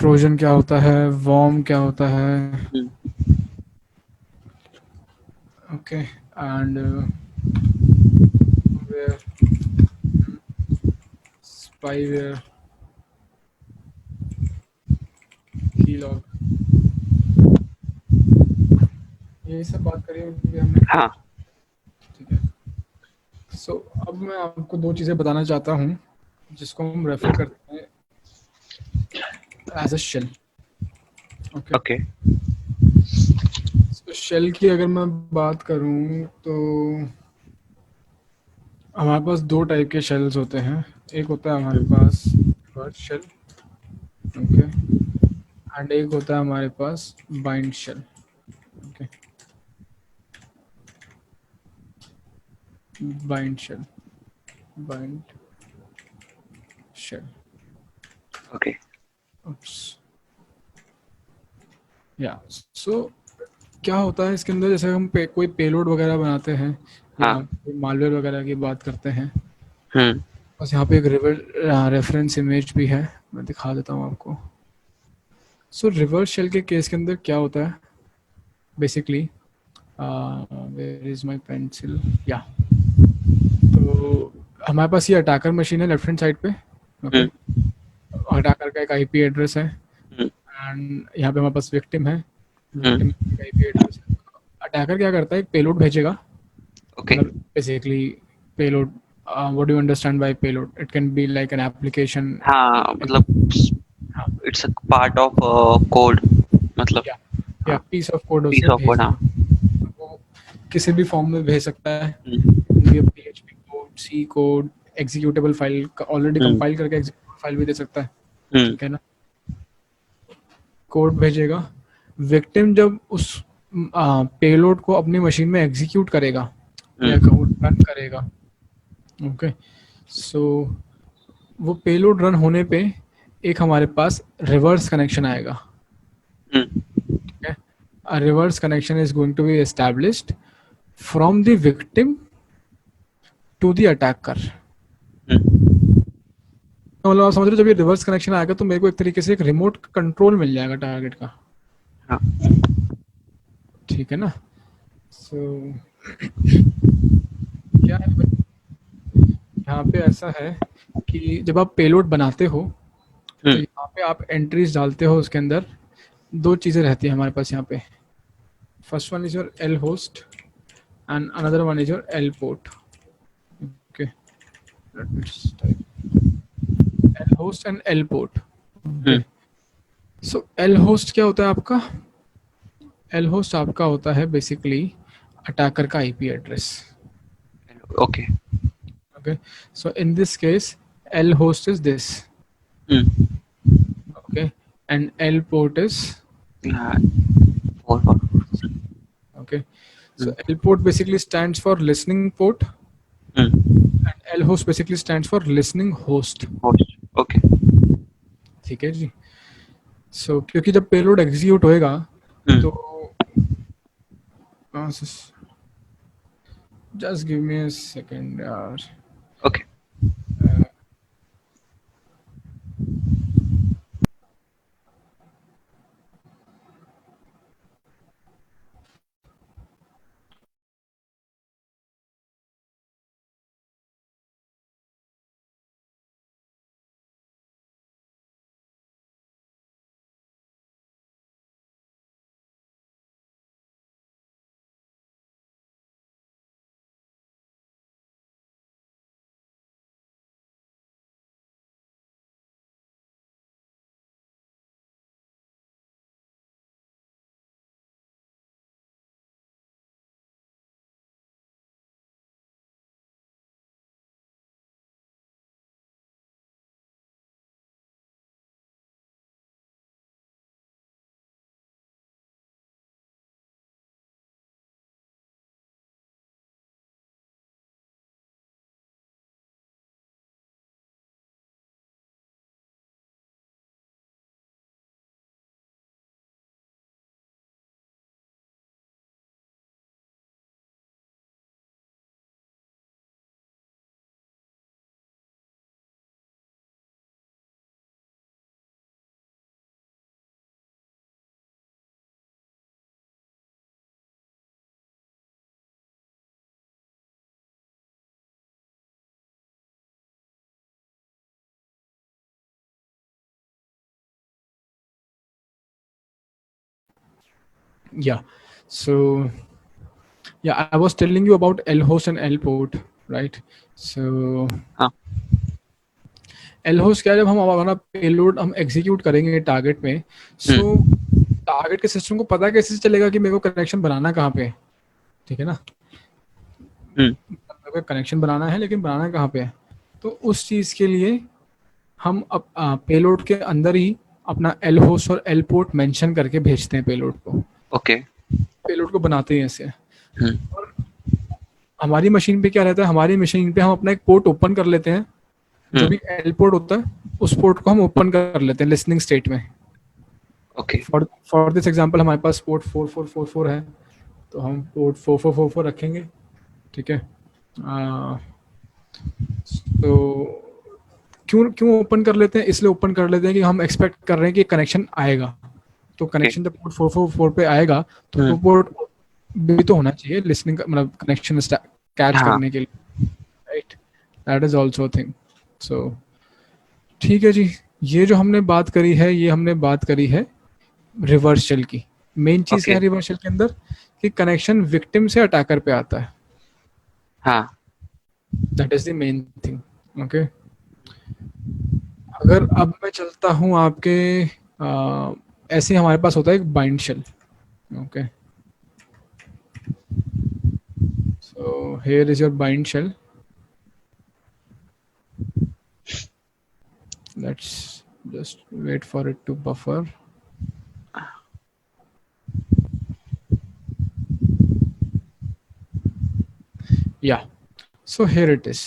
Frozen क्या होता है, वार्म क्या होता है. हम्म, ओके. एंड वेयर, स्पाईवेयर, की लॉग, यही सब बात करी होगी हमने. हाँ ठीक है. सो अब मैं आपको दो चीज़ें बताना चाहता हूँ जिसको हम रेफर करते हैं as a shell. Okay. Okay तो शेल की अगर मैं बात करूँ तो हमारे पास दो टाइप के शेल्स होते हैं. एक होता है हमारे पास रिवर्स शेल. ओके. एंड एक होता है हमारे पास bind shell. Okay. Bind shell, bind shell. Okay या सो क्या होता है इसके अंदर, जैसे हम कोई पेलोड वगैरह बनाते हैं या हाँ मालवेयर वगैरह की बात करते हैं. हम्म बस यहाँ पे एक रेफरेंस इमेज भी है, मैं दिखा देता हूँ आपको. सो रिवर्स शेल के केस के अंदर क्या होता है basically, where is my pencil, या तो हमारे पास ये अटैकर मशीन है लेफ्ट हैंड साइड पे. ओके. हम्म अटैकर का एक आईपी एड्रेस है हम्म एंड यहाँ पे हमारे पास विक्टिम है. विक्टिम हम्म का आईपी एड्रेस है. अटैकर क्या करता है, एक पेलोड भेजेगा. ओके मतलब basically payload, what do you understand by payload? It can be like an application. हाँ मतलब हाँ. It's a part of code मतलब या हाँ पीस ऑफ कोड पीस उसे ऑफ कोड हाँ भेजना. वो किसी भी फॉर्म में भेज सकता है. हम्म PHP कोड, C code, executable file already hmm compile करके एग्जीक्यूटेबल फाइल भी दे सकता है. हम्म ठीक है ना. कोड भेजेगा. विक्टिम जब उस पेलोड को अपनी मशीन में एग्जीक्यूट करेगा या हम्म कोड रन करेगा. ओके. सो वो पेलोड रन होने पे एक हमारे पास रिवर्स कनेक्शन आएगा. हम्म ठीक है. A reverse connection is going to be established from the victim to the attacker. हम्म, मतलब आप समझ रहे हो, जब ये रिवर्स कनेक्शन आएगा तो मेरे को एक तरीके से एक रिमोट कंट्रोल मिल जाएगा टारगेट का. हाँ ठीक है ना. सो क्या है यहाँ पे ऐसा है कि जब आप पेलोड बनाते हो तो हम्म यहाँ पे आप एंट्रीज डालते हो. उसके अंदर दो चीज़ें रहती है हमारे पास यहाँ पे. First one is your L host and another one is your L port. Okay. Let me type L host and L port. Okay. Hmm so L host क्या होता है आपका? एल होस्ट आपका होता है बेसिकली अटैकर का IP address. Okay okay. So in this case L host is this. Hmm okay. And L port is. हाँ four Okay. So hmm L port basically stands for listening port hmm and L host basically stands for listening host. Okay ठीक है जी. सो क्योंकि जब payload execute होएगा तो hmm just give me a second यार. Okay Yeah. So yeah, I was telling you about L host and L port, right? So हाँ. L host क्या है, जब हम हमारा पेलोड हम एग्जीक्यूट करेंगे टारगेट में, सो टारगेट के सिस्टम को पता कैसे चलेगा कि मेरे को कनेक्शन बनाना कहाँ पे है, ठीक है ना? मेरे को कनेक्शन बनाना है, लेकिन बनाना कहाँ पे है? तो उस चीज़ के लिए हम पेलोड के अंदर ही अपना एल होस्ट और एल पोर्ट मेंशन करके भेजते हैं पेलोड को। ओके. पेलोड को बनाते हैं ऐसे। हम्म. और हमारी मशीन पे क्या रहता है, हमारी मशीन पे हम अपना एक पोर्ट ओपन कर लेते हैं, जो भी एल पोर्ट होता है उस पोर्ट को हम ओपन कर लेते हैं लिसनिंग स्टेट में। ओके. फॉर दिस एग्जांपल हमारे पास पोर्ट 4444 है, तो हम पोर्ट 4444 रखेंगे, ठीक है? तो क्यों क्यों ओपन कर लेते हैं? इसलिए ओपन कर लेते हैं कि हम एक्सपेक्ट कर रहे हैं कि कनेक्शन आएगा, तो कनेक्शन जब पोर्ट 444 पे आएगा तो वो पोर्ट भी तो होना चाहिए लिसनिंग, मतलब कनेक्शन कैच करने के लिए, right? That is also a thing. So ठीक है जी, ये जो हमने बात करी है, ये हमने बात करी है रिवर्स शेल की। मेन चीज क्या है रिवर्स शेल के अंदर, कि कनेक्शन विक्टिम से अटैकर पे आता है। हाँ. That is the main thing. Okay, अगर अब मैं चलता हूँ आपके ऐसे हमारे पास होता है एक bind shell. Okay, so here is your bind shell. Let's just wait for it to buffer. Yeah, so here it is.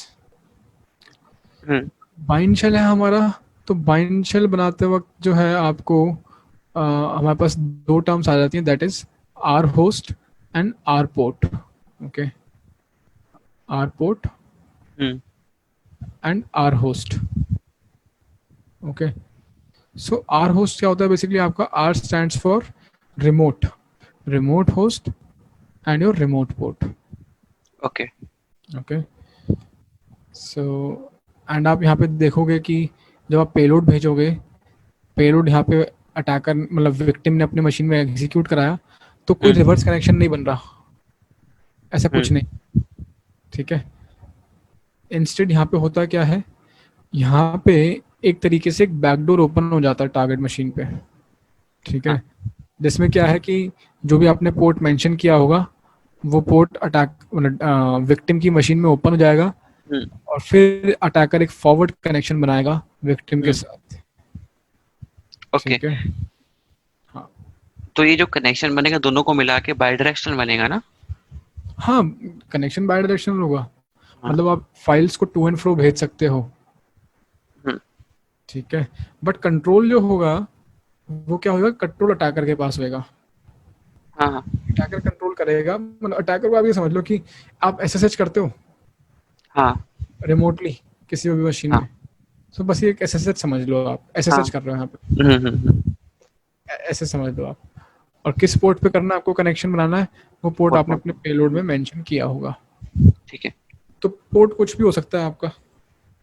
Bind shell है हमारा। तो बाइंड शेल बनाते वक्त जो है आपको हमारे पास दो टर्म्स आ जाती हैं, that is R host and R port. Okay, R port and R host. Okay, so R host क्या होता है बेसिकली आपका? R stands for remote, remote host and your remote port. Okay. Okay, so and आप यहाँ पे देखोगे कि जब आप पेलोड भेजोगे, पेलोड यहाँ पे अटैकर मतलब विक्टिम ने अपनी मशीन में एग्जीक्यूट कराया, तो कोई रिवर्स कनेक्शन नहीं बन रहा, ऐसा कुछ नहीं, ठीक है? इंस्टेड यहाँ पे होता क्या है, यहाँ पे एक तरीके से एक बैकडोर ओपन हो जाता है टारगेट मशीन पे, ठीक है? जिसमें क्या है कि जो भी आपने पोर्ट मेंशन किया होगा वो पोर्ट अटैक मतलब विक्टिम की मशीन में ओपन हो जाएगा, और फिर अटैकर एक फॉरवर्ड कनेक्शन बनाएगा विक्टिम के साथ। ओके. ठीक है, हाँ। तो ये जो कनेक्शन बनेगा दोनों को मिला के बाई डायरेक्शनल बनेगा ना? हाँ, कनेक्शन बाय डायरेक्शनल होगा, मतलब आप फाइल्स को टू एंड फ्रो भेज सकते हो, ठीक है? बट कंट्रोल जो होगा वो क्या होगा, कंट्रोल अटैकर के पास होगा। हाँ. अटैकर कंट्रोल करेगा, मतलब अटैकर को आप ये समझ लो कि आप एसएसएच करते हो हाँ. रिमोटली किसी भी मशीन में, तो बस ये एक एसएसएच समझ लो, आप एसएसएच कर रहे हो यहाँ पे, ऐसे समझ लो आप। और किस पोर्ट पे करना है आपको कनेक्शन बनाना है, वो पोर्ट आपने अपने पेलोड में मेंशन किया होगा, ठीक है. तो पोर्ट कुछ भी हो सकता है आपका,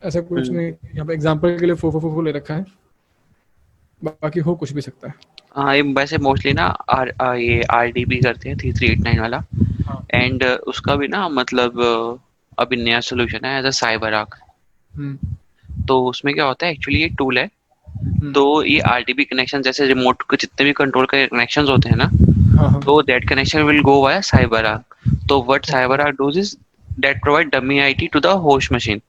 ऐसा कुछ नहीं। यहाँ पे एग्जांपल के लिए 444 ले रखा है, बाकी हो कुछ भी सकता है। हाँ, ये वैसे मोस्टली ना ये RDB करते हैं 3389 वाला, एंड उसका भी ना मतलब अभी नया सोल्यूशन है एज अ CyberArk। तो उसमें क्या होता है, एक्चुअली ये टूल है, तो ये RDB कनेक्शन जैसे रिमोट के जितने भी कंट्रोल के कनेक्शंस होते हैं ना, तो that connection will go via CyberArk। तो what CyberArk does is that provide dummy IP to the host machine.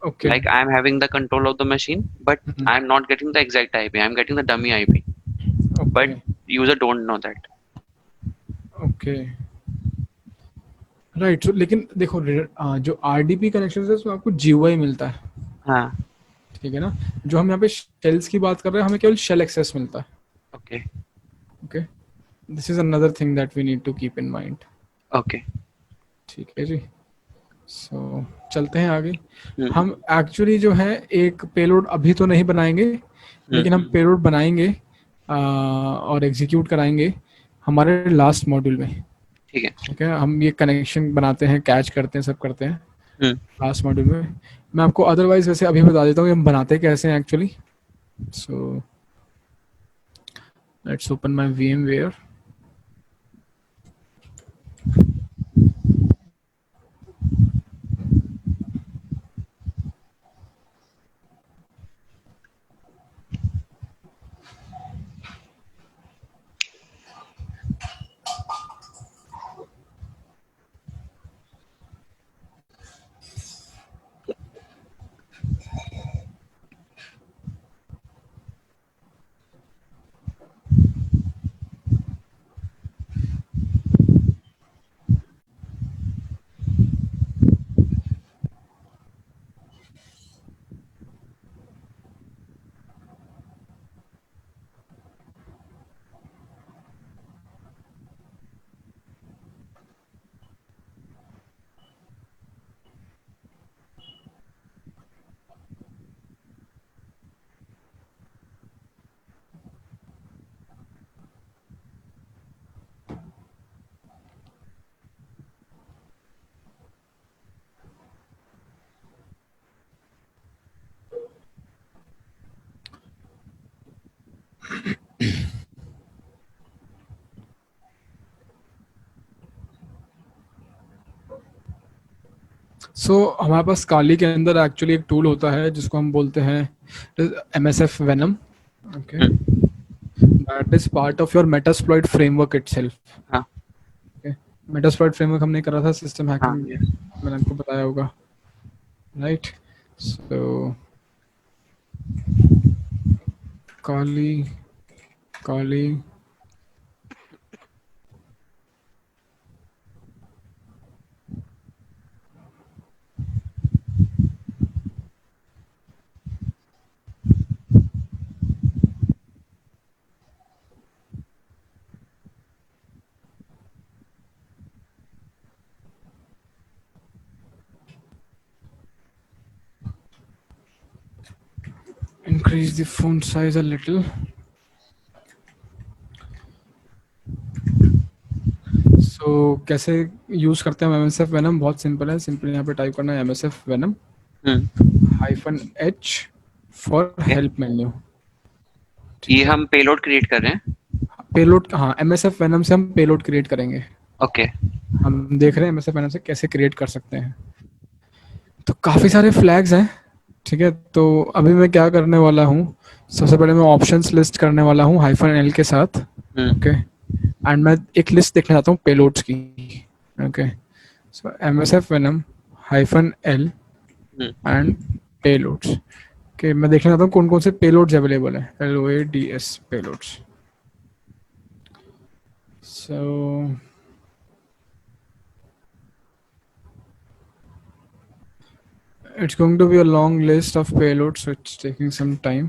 Okay. Like I am having the control of the machine, but I am not getting the exact IP. I am getting the dummy IP. But user don't know that. Okay. Right, so, लेकिन देखो जो RDP connection है उसमें आपको GUI मिलता है, हाँ. ठीक है ना? जो हम यहाँ पे शेल्स की बात कर रहे हैं, हमें केवल शेल एक्सेस मिलता है। Okay. Okay, this is another thing that we need to keep in mind. Okay. ठीक है जी, सो चलते हैं आगे। हम एक्चुअली जो है एक पेलोड अभी तो नहीं बनाएंगे, लेकिन हम पेलोड बनाएंगे और एग्जीक्यूट कराएंगे हमारे लास्ट मॉड्यूल में। ठीक है. ठीक है, हम ये कनेक्शन बनाते हैं, कैच करते हैं, सब करते हैं लास्ट मॉड्यूल में। मैं आपको अदरवाइज वैसे अभी बता देता हूँ कि हम बनाते कैसे हैं actually. So let's open my VMware। हमारे पास काली के अंदर एक्चुअली एक टूल होता है जिसको हम बोलते हैं MSF Venom. Okay, that is part of your Metasploit framework itself. हाँ ओके, मेटास्प्लॉइट फ्रेमवर्क हमने करा था सिस्टम हाँ हैकिंग, yes. मैंने आपको बताया होगा, right? So Kali Kali increase the font size a little. कैसे यूज करते हैं MSF Venom? बहुत सिंपल है, सिंपल यहाँ पे टाइप करना है MSF Venom -H for Okay. Help menu. ये ठीक है, हम पेलोड क्रिएट कर रहे हैं. पेलोड, हाँ, MSF Venom से हम पेलोड क्रिएट करेंगे. ओके. हम देख रहे हैं MSF Venom से कैसे क्रिएट कर सकते हैं. तो काफ़ी सारे फ्लैग्स हैं. ठीक है, तो अभी मैं क्या करने वाला हूँ, सबसे पहले मैं ऑप्शंस लिस्ट करने वाला हूँ -L के साथ. ओके, एंड मैं एक लिस्ट देखना चाहता हूँ पेलोड्स की. Okay, so MSF Venom -L and payloads. Okay, मैं देखना चाहता हूँ कौन कौन से पेलोड्स अवेलेबल है. LOADS payloads. So it's going to be a long list of payloads, so it's taking some time.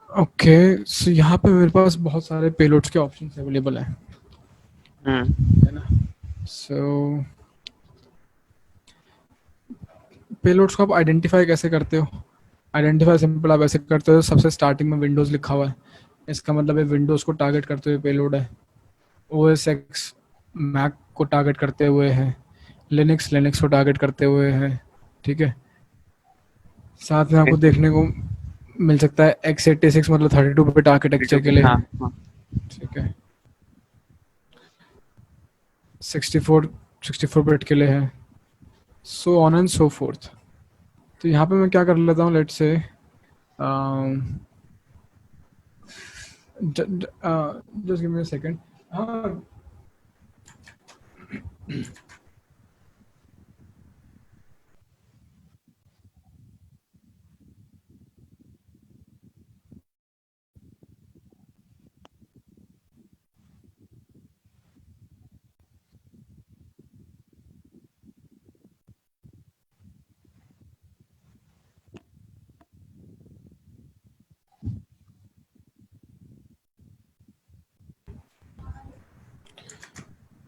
Okay, so यहाँ पे मेरे पास बहुत सारे पेलोड्स के ऑप्शंस अवेलेबल हैं, है ना? सो पेलोड्स को आप आइडेंटिफाई कैसे करते हो? आइडेंटिफाई सिंपल, आप ऐसे करते हो, सबसे स्टार्टिंग में विंडोज़ लिखा हुआ है, इसका मतलब है विंडोज़ को टारगेट करते हुए पेलोड है. OS X मैक को टारगेट करते हुए है. लिनक्स को टारगेट करते हुए है. ठीक है, साथ में आपको देखने को मिल सकता है x86 मतलब 32 बिट आर्किटेक्चर के लिए हाँ है. हाँ. ठीक है, 64 बिट के लिए है, so on and so fourth. तो यहाँ पे मैं क्या कर लेता हूँ, let's say just give me a second. हाँ,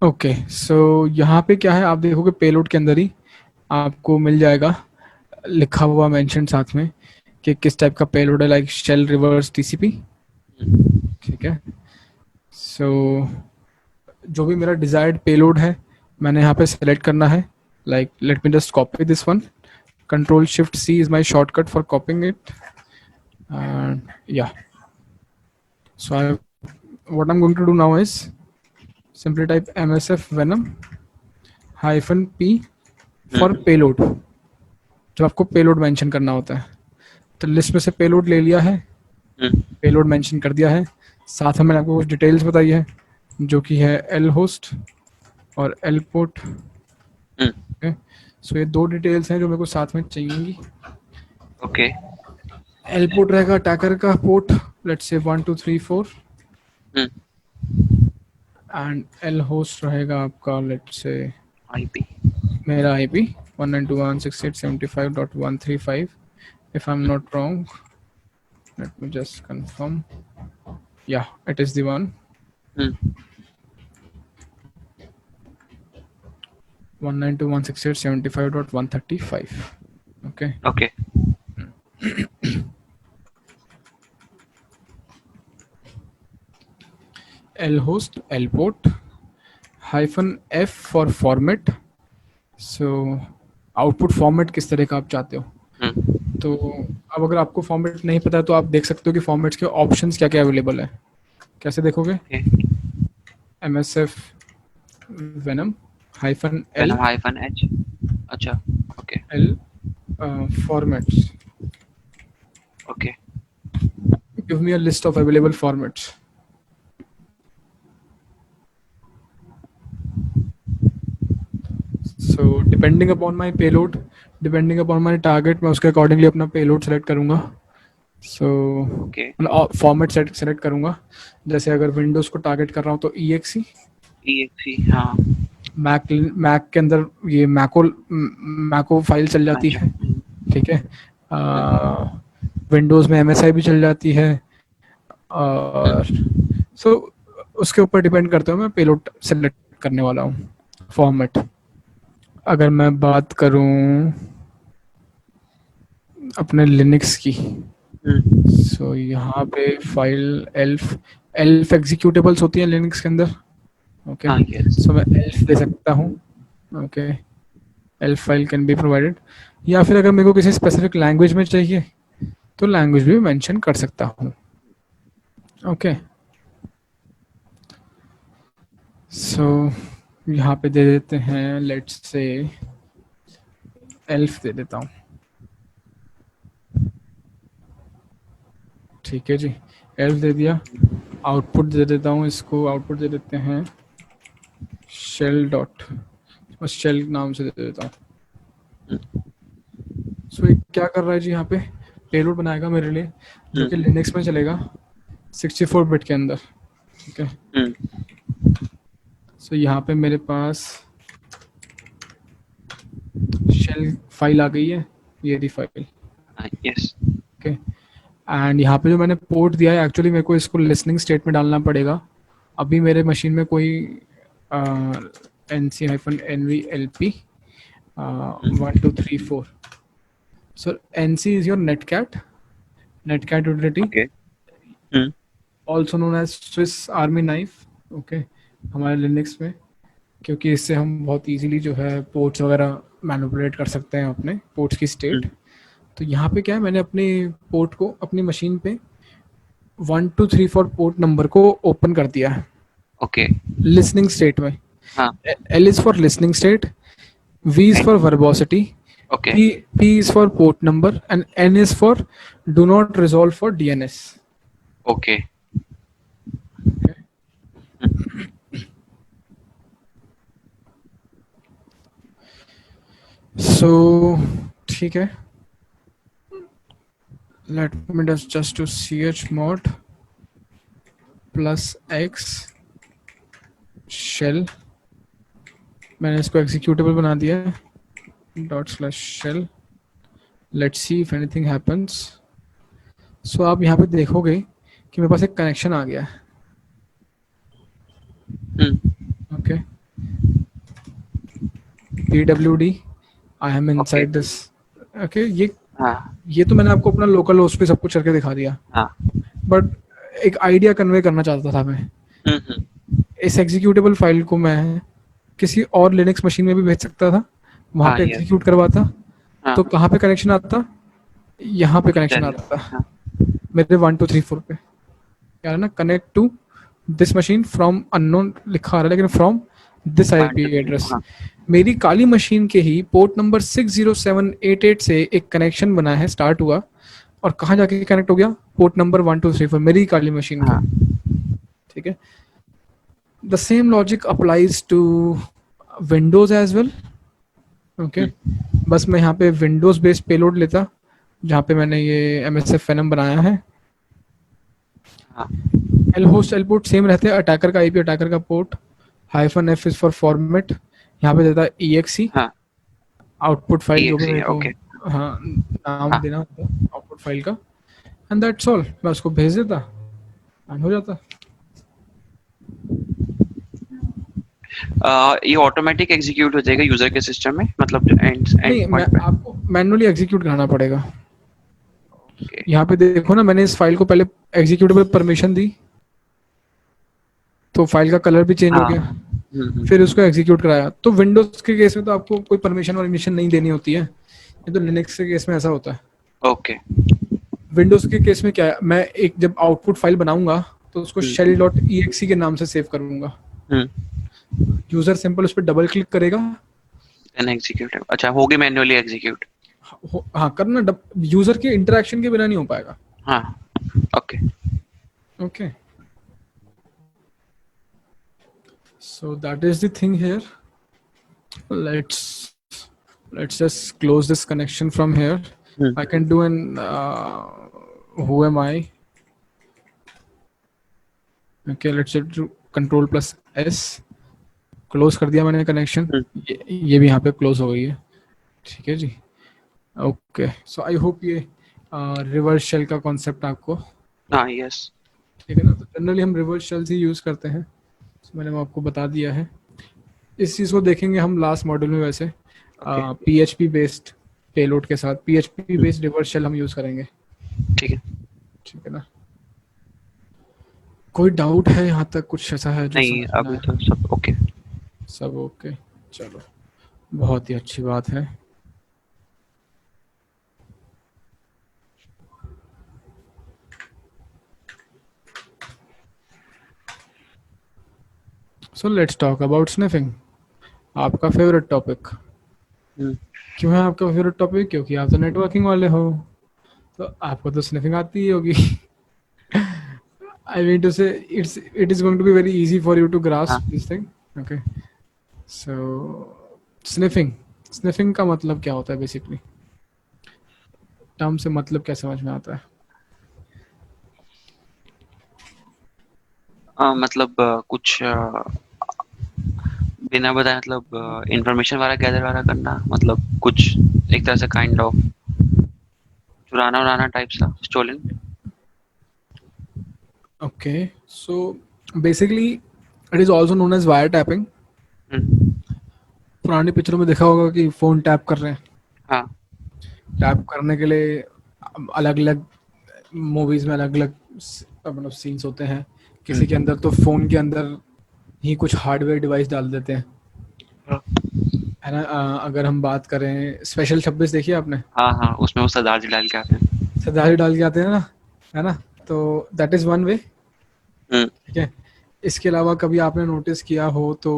ओके, सो यहाँ पे क्या है, आप देखोगे पेलोड के अंदर ही आपको मिल जाएगा लिखा हुआ मेंशन साथ में कि किस टाइप का पेलोड है, लाइक शेल रिवर्स TCP. ठीक है, सो जो भी मेरा डिजायर्ड पेलोड है मैंने यहाँ पे सेलेक्ट करना है. Like let me just copy this one. Control-Shift-C is my shortcut for copying it. And yeah, so what I'm going to do now is simply type MSF Venom -P for payload. जब आपको payload mention करना होता है, तो list में से payload ले लिया है, पेलोड मेंशन कर दिया है, साथ में मैंने आपको कुछ डिटेल्स बताई है जो कि है L होस्ट और L पोर्ट. सो ये दो डिटेल्स हैं जो मेरे को साथ में चाहिएंगी. ओके. L पोर्ट रहेगा अटैकर का port, let's say 1 2 3 4, and L host रहेगा आपका, लेट्स से आईपी मेरा IP 192.168.75.135 if I'm not wrong. Let me just confirm. Yeah, it is the one. 192.168.75.135. Okay. Okay. L host, L port, -F for format. So output format किस तरह का आप चाहते हो। हम्म, तो अब अगर आपको फॉर्मेट नहीं पता है तो आप देख सकते हो कि फॉर्मेट्स के ऑप्शंस क्या क्या अवेलेबल है। कैसे देखोगे? Okay. MSF venom hyphen L venom hyphen H. अच्छा। Okay. L formats, okay. Give me a list of available formats. So depending upon my payload, depending upon my target, मैं उसके accordingly अपना payload select करूंगा। So okay. Format select करूंगा। जैसे अगर Windows को target कर रहा हूँ तो EXE, EXE, हाँ। मैक के अंदर ये मैको फाइल चल जाती मैच। है, ठीक है। विंडोज़ में MSI भी चल जाती है। और सो उसके ऊपर डिपेंड करते हुए मैं पेलोड सेलेक्ट करने वाला हूँ फॉर्मेट। अगर मैं बात करूँ अपने लिनक्स की, सो यहाँ पे फाइल एल्फ एल्फ एग्जीक्यूटेबल्स होती हैं लिनक्स के अंदर, ओके। हाँ, यस। सो मैं एल्फ दे सकता हूँ, okay. Elf file can be provided. या फिर अगर मेरे को किसी स्पेसिफिक लैंग्वेज में चाहिए तो लैंग्वेज भी मेंशन कर सकता हूँ, ओके। सो यहाँ पे दे देते हैं, लेट्स से एल्फ दे देता हूँ, ठीक है जी। एल्फ दे दिया। आउटपुट दे देता हूँ इसको, आउटपुट दे देते हैं शेल डॉट, बस शेल नाम से दे देता हूँ। सो ये क्या कर रहा है जी, यहाँ पे पेलोड बनाएगा मेरे लिए जो कि लिनक्स में चलेगा 64 बिट के अंदर, ठीक है। सो यहाँ पे मेरे पास शेल फाइल आ गई है, ये रही फाइल, यस। ओके। एंड यहाँ पे जो मैंने पोर्ट दिया है, एक्चुअली मेरे को इसको लिसनिंग स्टेट में डालना पड़ेगा। अभी मेरे मशीन में कोई NC-NVLP 1234, so NC is your netcat utility, okay. Also known as Swiss army knife, okay, हमारे लिनक्स में। क्योंकि इससे हम बहुत इजीली जो है पोर्ट्स वगैरह मैनिपुलेट कर सकते हैं अपने पोर्ट्स की स्टेट। तो यहाँ पे क्या है, मैंने अपने पोर्ट को अपनी मशीन पे 1234 पोर्ट नंबर को ओपन कर दिया है ओके। लिसनिंग स्टेट में। हाँ। L is for listening state, V is for verbosity, okay. P is for port number, and N is for do not resolve for DNS. Okay. Okay. So ठीक है, let me just do chmod plus x shell, मैंने इसको executable बना दिया है, ./shell, let's see if anything happens. So आप यहाँ पे देखोगे कि मेरे पास एक कनेक्शन आ गया है, okay. PWD I am inside this, okay. ये तो मैंने आपको अपना लोकल होस्ट पे सब कुछ करके दिखा दिया, बट एक आइडिया कन्वे करना चाहता था मैं। इस एग्जीक्यूटेबल फाइल को मैं किसी और लिनक्स मशीन में भी भेज सकता था, वहां पे एग्जीक्यूट करवाता, तो कहाँ पे कनेक्शन आता, यहाँ पे कनेक्शन आता मेरे 1234 पे, क्या है ना, connect to this machine from unknown लिखा आ रहा है, लेकिन फ्रॉम दिस IP एड्रेस। मेरी काली मशीन के ही पोर्ट नंबर 60788 से एक कनेक्शन बना है, स्टार्ट हुआ, और कहाँ जाके कनेक्ट हो गया, पोर्ट नंबर 1234, मेरी काली मशीन का, ठीक है। The same logic applies to Windows as well, okay. बस मैं यहाँ पे विंडोज बेस्ड पेलोड लेता, जहाँ पे मैंने ये MSF venom बनाया है। L host L port same रहते हैं, अटैकर का IP, अटैकर का port, -F is for format, यहाँ पे देता है EXE, आउटपुट फाइल जो भी मेरे को हाँ नाम देना होता है आउटपुट फाइल का, एंड दैट्स ऑल। मैं उसको भेज देता एंड हो जाता। ये ऑटोमेटिक एग्जीक्यूट हो जाएगा यूजर के सिस्टम में, मतलब एंड नहीं, आपको मैनुअली एग्जीक्यूट करना पड़ेगा। यहाँ पे देखो ना, मैंने इस फाइल को पहले एग्जीक्यूटेबल परमिशन दी तो फाइल का कलर भी चेंज हो गया, फिर उसको एग्जीक्यूट कराया। तो विंडोज के केस में तो आपको कोई परमिशन परमिशन नहीं देनी होती है, ये तो लिनक्स के केस में ऐसा होता है। ओके। विंडोज के केस में क्या है, मैं एक जब आउटपुट फाइल बनाऊंगा तो उसको shell डॉट exe के नाम से सेव करूंगा। यूजर सिंपल उस पर डबल क्लिक करेगा, देन एग्जीक्यूट। अच्छा, होगी मैन्युअली एग्जीक्यूट। हाँ करना, यूजर के इंटरेक्शन के बिना नहीं हो पाएगा। हाँ, okay. Okay, so that is the thing here. Let's just close this connection from here. I can do an who am I? Okay, let's do control plus S. Close कर दिया मैंने कनेक्शन, ये भी यहाँ पे क्लोज हो गई है। ठीक है जी, ओके। सो आई होप ये रिवर्स शेल का कॉन्सेप्ट आपको, हाँ, यस। ठीक है ना। तो जनरली हम रिवर्स शेल्स ही यूज़ करते हैं, तो मैंने आपको बता दिया है। इस चीज़ को देखेंगे हम लास्ट मॉड्यूल में, वैसे PHP बेस्ड पेलोड के साथ PHP बेस्ड रिवर्स शेल हम यूज़ करेंगे। ठीक है, ठीक है ना। कोई डाउट है यहाँ तक, कुछ ऐसा है जो नहीं अभी तो सब ओके। सब ओके, चलो बहुत ही अच्छी बात है। So let's talk about sniffing, आपका फेवरेट टॉपिक। क्यों है आपका फेवरेट टॉपिक? क्योंकि आप तो नेटवर्किंग वाले हो, तो आपको तो स्निफिंग आती ही होगी। I mean to say it is going to be very easy for you to grasp this thing. Okay, so sniffing का मतलब क्या होता है बेसिकली? टर्म से मतलब क्या समझ में आता है? मतलब कुछ बिना बताए, मतलब इंफॉर्मेशन वाला गैदर वाला करना, मतलब कुछ एक तरह से काइंड ऑफ चुराना उराना टाइप सा, stolen. Okay, so basically it is also known as wire tapping. पुरानी पिक्चरों में देखा होगा कि फोन टैप कर रहे हैं। हाँ। टैप करने के लिए अलग अलग मूवीज में अलग अलग मतलब सीन्स होते हैं। किसी के अंदर तो फोन के अंदर ही कुछ हार्डवेयर डिवाइस डाल देते हैं, है ना। अगर हम बात करें स्पेशल 26 देखिए आपने, हाँ हाँ, उसमें वो सरदार जी डाल के आते हैं। सरदारी डाल के आते हैं ना, है ना। तो दैट इज वन वे, ठीक है। इसके अलावा कभी आपने नोटिस किया हो तो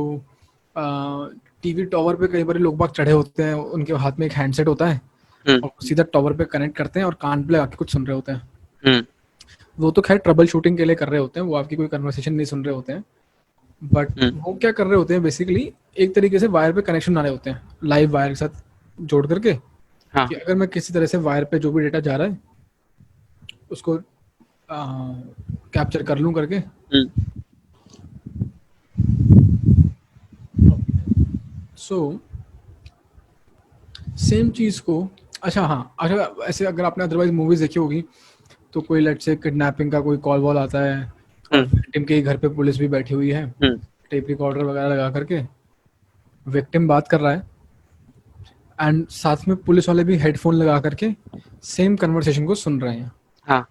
टीवी टॉवर पे कई बार लोग बाग चढ़े होते हैं, उनके हाथ में एक हैंडसेट होता है और सीधा टॉवर पे कनेक्ट करते हैं और कान पे लगा के कुछ सुन रहे होते हैं। वो तो खैर ट्रबल शूटिंग के लिए कर रहे होते हैं, वो आपकी कोई कन्वर्सेशन नहीं सुन रहे होते हैं। बट वो क्या कर रहे होते हैं बेसिकली, एक तरीके से वायर पे कनेक्शन बना रहे होते हैं, लाइव वायर के साथ जोड़ करके। हाँ। कि अगर मैं किसी तरह से वायर पे जो भी डेटा जा रहा है उसको कैप्चर कर लूं करके। सो सेम चीज को, अच्छा हाँ, अच्छा ऐसे अगर आपने अदरवाइज मूवीज देखी होगी तो कोई लेट से किडनैपिंग का कोई कॉल वॉल आता है और विक्टिम के घर पे पुलिस भी बैठी हुई है, टेप रिकॉर्डर वगैरह लगा करके विक्टिम बात कर रहा है एंड साथ में पुलिस वाले भी हेडफोन लगा करके सेम कन्वर्सेशन को सुन रहे हैं। हाँ।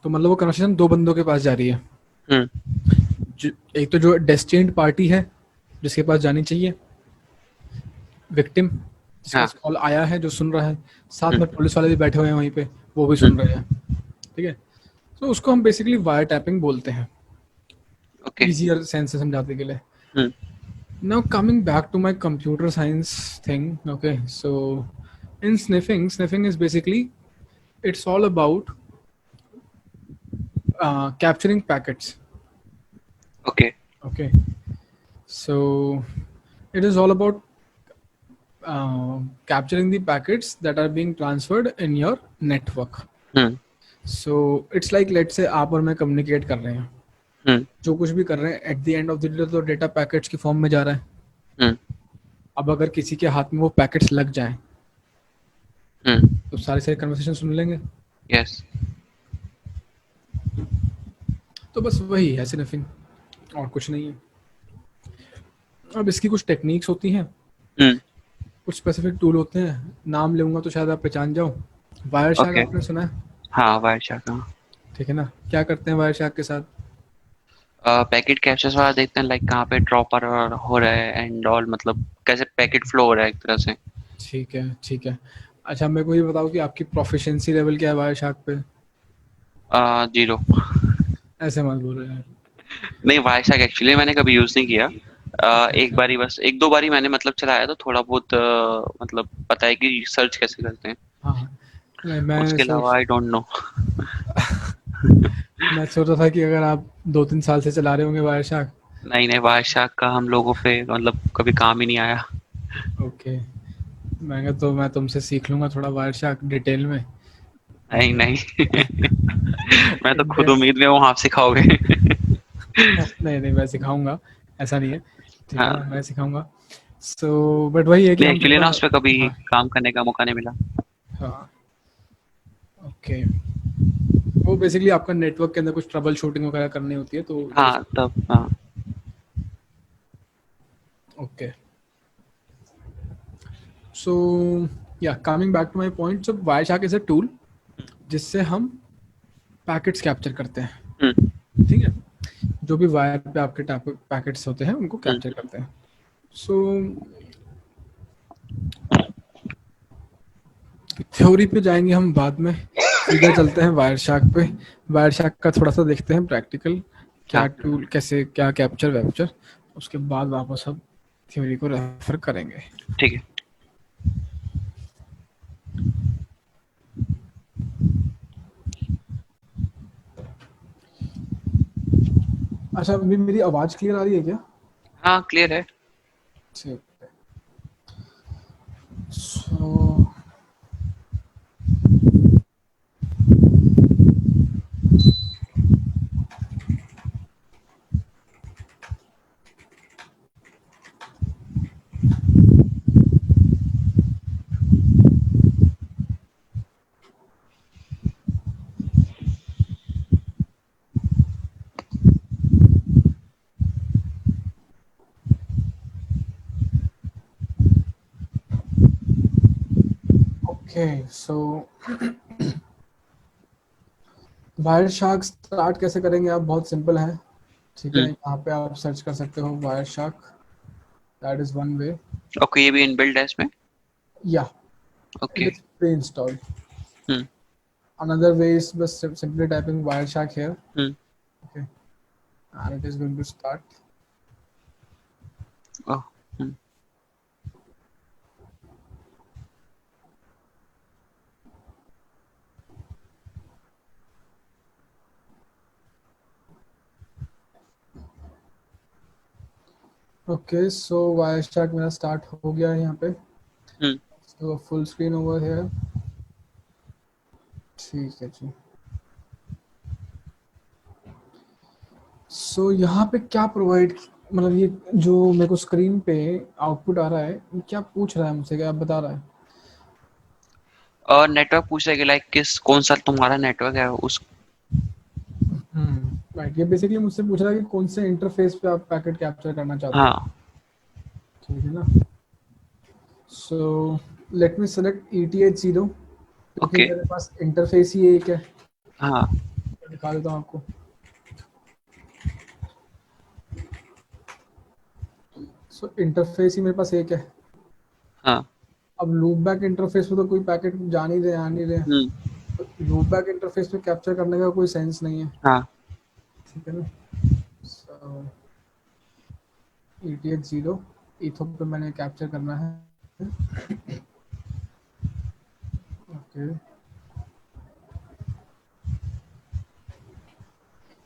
तो मतलब वो कन्वर्सेशन दो बंदों के पास जा रही है। एक तो जो डेस्टिन्ड पार्टी है जिसके पास जानी चाहिए, विक्टिम जिसके पास कॉल आया है जो सुन रहा है, साथ में पुलिस वाले भी बैठे हुए हैं वहीं पे, वो भी सुन रहे हैं। ठीक है, तो उसको हम बेसिकली वायर टैपिंग बोलते हैं, इजियर सेंस से समझाने के लिए। Now coming back to my computer science thing, okay, so in sniffing is basically, it's all about capturing packets. Okay, so it is all about capturing the packets that are being transferred in your network. So it's like, let's say आप और मैं communicate कर रहे हैं, जो कुछ भी कर रहे हैं, at the end of the day तो डेटा पैकेट्स की फॉर्म में जा रहा है। अब अगर किसी के हाथ में वो पैकेट्स लग जाएं तो सारे कन्वर्सेशन सुन लेंगे। यस। तो बस वही है स्निफिंग, और कुछ नहीं है। अब इसकी कुछ टेक्निक्स होती हैं, कुछ स्पेसिफिक टूल होते हैं, नाम लूंगा तो शायद आप पहचान जाओ। वायर शैक आपने सुना है? हाँ, वायर शैक। ठीक है ना, क्या करते हैं वायर शैक के साथ? पैकेट कैप्चर्स वाला देखते हैं, लाइक कहाँ पे ड्रॉप हो रहा है एंड ऑल, मतलब कैसे पैकेट फ्लो हो रहा है एक तरह से। ठीक है, ठीक है। अच्छा, मेरे को ये बताओ कि आपकी प्रोफिशिएंसी लेवल क्या है वायरशार्क पे? 0। ऐसे मत बोलो यार। नहीं, वायरशार्क एक्चुअली मैंने कभी यूज नहीं किया। अच्छा, एक अच्छा। बारी बस, एक दो बारी मैंने मतलब चलाया, तो थोड़ा बहुत मतलब पता है कि सर्च कैसे करते हैं। हाँ, हाँ। नहीं, मैं उसके अलावा सोच आई डोंट नो। मैं सोच रहा था कि अगर आप 2-3 साल से चला रहे होंगे वायरशार्क। नहीं नहीं, वायरशार्क का हम लोगों पे मतलब कभी काम ही नहीं आया। ओके। मैं तुमसे सीख लूँगा थोड़ा वायरशार्क डिटेल में। नहीं नहीं। मैं तो खुद इंडिया। उम्मीद में हूँ आप सिखाओगे। नहीं, नहीं, मैं सिखाऊँगा, ऐसा नहीं है। ठीक है हाँ। ना? मैं सिखाऊँगा। सो बट वही है कि नहीं, हम एक्चुअली थोड़ा। ना उस पे कभी हाँ, काम करने का मौका नहीं मिला। हाँ। ओके। वो बेसिकली आपका नेटवर्क के अंदर कुछ ट्रबल शूटिंग वगैरह करनी होती है, तो यूज़। हाँ तब, हाँ। Okay. So yeah coming back to my point, so Wireshark is a tool जिससे हम पैकेट्स कैप्चर करते हैं। हम्म। ठीक है? जो भी वायर पे आपके पैकेट्स होते हैं उनको हम्म। कैप्चर करते हैं। सो थ्योरी पे जाएंगे हम बाद में, सीधा चलते हैं वायर शार्क पे। वायर शार्क का थोड़ा सा देखते हैं प्रैक्टिकल, क्या हाँ टूल, कैसे क्या कैप्चर वैप्चर, उसके बाद वापस हम थ्योरी को रेफर करेंगे। ठीक है। अच्छा, अभी मेरी आवाज़ क्लियर आ रही है क्या? हाँ क्लियर है। ठीक है। So okay. So wireshark start कैसे करेंगे आप? बहुत सिंपल है। ठीक है, हम्म। यहाँ पे आप सर्च कर सकते हो wire shark, that is one way. Okay, ये भी इनबिल्ट है इसमें। या it okay. Is pre installed. Hmm. Another way is just simply typing Wireshark here. Hmm. Okay, and it is going to start. Oh. Hmm. Okay, so Wireshark मेरा start हो गया है यहाँ पे। हम्म। So full screen over here. ठीक है जी। So यहाँ पे क्या प्रोवाइड, मतलब ये जो मेरे को स्क्रीन पे आउटपुट आ रहा है, ये क्या पूछ रहा है मुझसे, क्या आप बता रहा है? और नेटवर्क पूछ रहे कि लाइक किस कौन सा तुम्हारा नेटवर्क है उस। राइट, ये बेसिकली मुझसे पूछ रहा है कि कौन से इंटरफेस पे आप पैकेट कैप्चर करना चाहते हो। हाँ। ठीक है ना? So let me select ETH 0, क्योंकि ओके। मेरे पास इंटरफेस ही एक है। हाँ। मैं दिखा देता हूँ आपको। सो इंटरफेस ही मेरे पास एक है। हाँ। अब लूप बैक इंटरफेस पे तो कोई पैकेट जा नहीं रहे, आ नहीं रहे। हम्म। तो लूप बैक इंटरफेस पे कैप्चर करने का कोई सेंस नहीं है। हाँ। ठीक है ना? सो ETH 0 इथो पे मैंने कैप्चर करना है। ओके।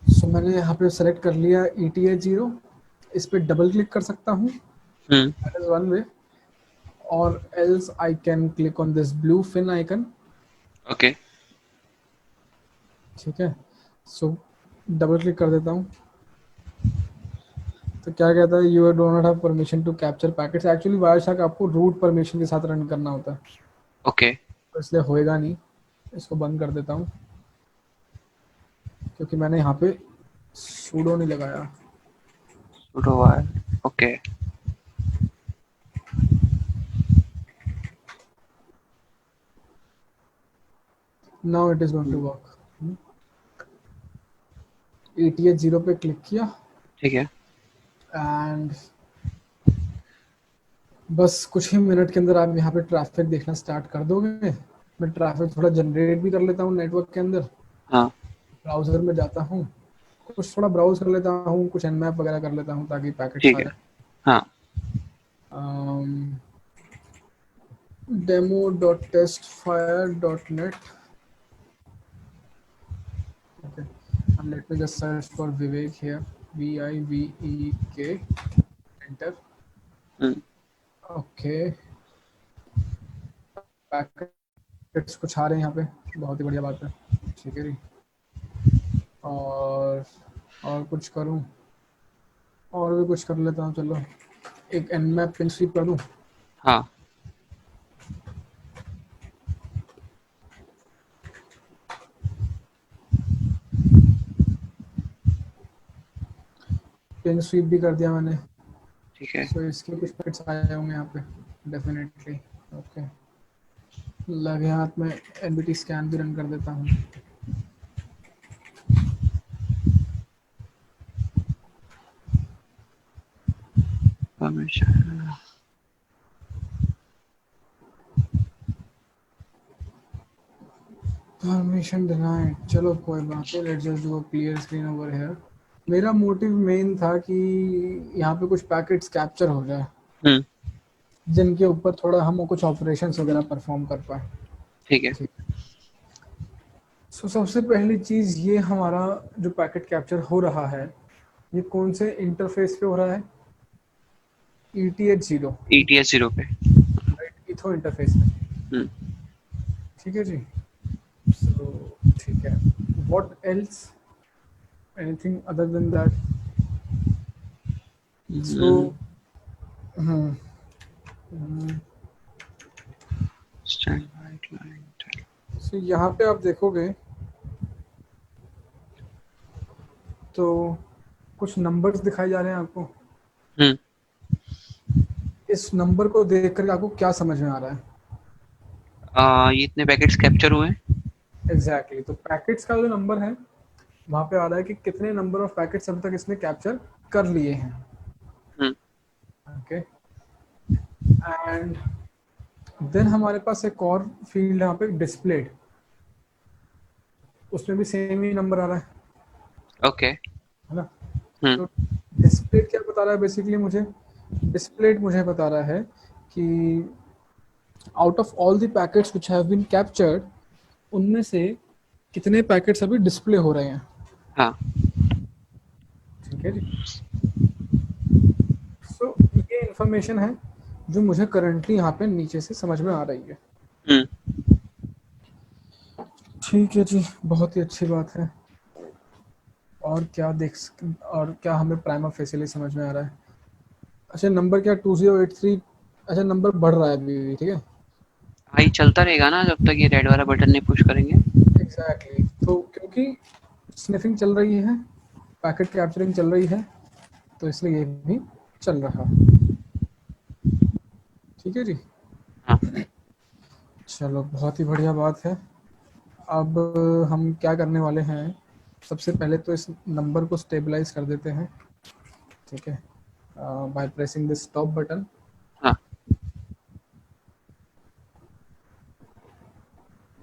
सो मैंने यहाँ पे सेलेक्ट कर लिया ETH 0। इस पे डबल क्लिक कर सकता हूँ, hmm. That is one way, or else I can click on this blue fin icon. Okay. ठीक है। सो डबल क्लिक कर देता हूँ, तो क्या कहता है, you do not have permission to capture packets. Actually Wireshark आपको रूट परमिशन के साथ रन करना होता है, ओके। तो इसलिए होएगा नहीं। इसको बंद कर देता हूँ, क्योंकि मैंने यहाँ पे सूडो नहीं लगाया। Sudo wire. Okay. Now it is going to work. ETH 0 पे क्लिक किया, ठीक है। एंड बस कुछ ही मिनट के अंदर आप यहाँ पे ट्रैफिक देखना स्टार्ट कर दोगे। मैं ट्रैफिक थोड़ा जनरेट भी कर लेता हूँ नेटवर्क के अंदर, हाँ ब्राउजर में जाता हूँ, कुछ थोड़ा ब्राउज कर लेता हूँ, कुछ एनमैप वगैरह कर लेता हूँ ताकि पैकेट्स ठीक आ है। जाए। हाँ demo.testfire.net. Okay, and let me just search for Vivek here. Vivek. Enter. Hmm, Okay, packets कुछ आ रहे हैं यहाँ पे, बहुत ही बढ़िया बात है। ठीक है जी। और कुछ करूँ, और भी कुछ कर लेता हूँ। चलो एक nmap पिन स्वीप कर दूँ। हाँ पिन स्वीप भी कर दिया मैंने। ठीक है। सो इसके कुछ पैकेट्स आए होंगे यहाँ पे डेफिनेटली। ओके, लगे हाथ में एनबीटी स्कैन भी रन कर देता हूँ। परमिशन। परमिशन डिनाइड, चलो कोई बात नहीं, let's just do a clear screen over here. मेरा मोटिव मेन था कि यहाँ पे कुछ पैकेट्स कैप्चर हो जाए हम्म, जिनके ऊपर थोड़ा हम कुछ ऑपरेशंस वगैरह परफॉर्म कर पाए। ठीक है। ठीक। सो सबसे पहली चीज़ ये, हमारा जो पैकेट कैप्चर हो रहा है ये कौन से इंटरफेस पे हो रहा है? ETH0, ETS 0 पे। राइट, इथो इंटरफेस पे। हम्म, ठीक है जी। सो ठीक है, what else, anything other than that? So stand by client. So यहाँ पे आप देखोगे तो कुछ नंबर्स दिखाए जा रहे हैं आपको। हम्म, इस नंबर को देख कर आपको क्या समझ में आ रहा है? ये इतने पैकेट्स कैप्चर हुए हैं। एग्जैक्टली तो पैकेट्स का जो नंबर है वहाँ पे आ रहा है कि कितने नंबर ऑफ पैकेट्स अभी तक इसने कैप्चर कर लिए हैं। हम्म, ओके, एंड देन हमारे पास एक और फील्ड है यहाँ पे, डिस्प्लेड। उसमें भी सेम ही नंबर आ रहा ओके। है ना? हम्म, तो डिस्प्लेड क्या बता रहा है बेसिकली मुझे? डिस्प्लेड मुझे बता रहा है कि out of all the packets which have been captured, उनमें से कितने पैकेट्स अभी डिस्प्ले हो रहे हैं। हाँ ठीक है जी। सो ये इंफॉर्मेशन है जो मुझे करंटली यहाँ पे नीचे से समझ में आ रही है। हम्म, ठीक है जी, बहुत ही अच्छी बात है। और क्या और क्या हमें प्राइमा फेसिली समझ में आ रहा है? अच्छा, नंबर क्या 2083? अच्छा, नंबर बढ़ रहा है अभी भी, ठीक है। हाँ ये चलता रहेगा ना जब तक ये रेड वाला बटन नहीं पुश करेंगे। एग्जैक्टली तो क्योंकि स्निफिंग चल रही है, पैकेट कैप्चरिंग चल रही है, तो इसलिए ये भी चल रहा है। ठीक है जी। हाँ चलो बहुत ही बढ़िया बात है। अब हम क्या करने वाले हैं, सबसे पहले तो इस नंबर को स्टेबलाइज कर देते हैं। ठीक है, by pressing this stop button. हाँ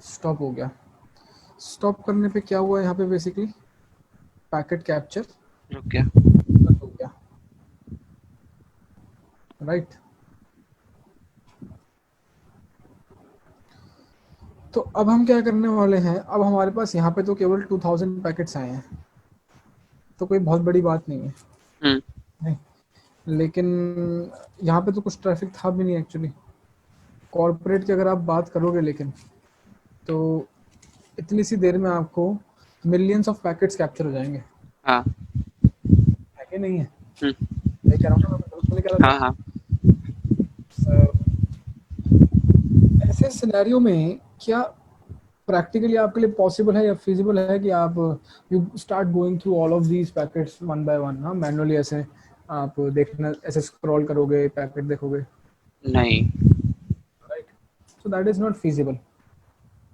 स्टॉप हो गया। स्टॉप करने पे क्या हुआ यहाँ पे बेसिकली, पैकेट कैप्चर रुक गया। बंद हो गया, राइट। तो अब हम क्या करने वाले हैं, अब हमारे पास यहाँ पे तो केवल 2000 पैकेट्स आए हैं, तो कोई बहुत बड़ी बात नहीं है। हम्म, नहीं, लेकिन यहाँ पे तो कुछ ट्रैफिक था भी नहीं एक्चुअली। कॉर्पोरेट की अगर आप बात करोगे लेकिन, तो इतनी सी देर में आपको मिलियंस ऑफ पैकेट्स कैप्चर हो जाएंगे। हाँ है कि नहीं है? हम्म, सही कह रहा हूँ ना, मैं गलत तो नहीं कह रहा हाँ था? हाँ ऐसे सिनेरियो में क्या प्रैक्टिकली आपके लिए पॉसिबल है या फिजिबल है कि आप you start going through all of these packets one by one, हाँ, मैनुअली ऐसे आप देखना, ऐसे स्क्रॉल करोगे, पैकेट देखोगे, नहीं। Right? So that is not feasible.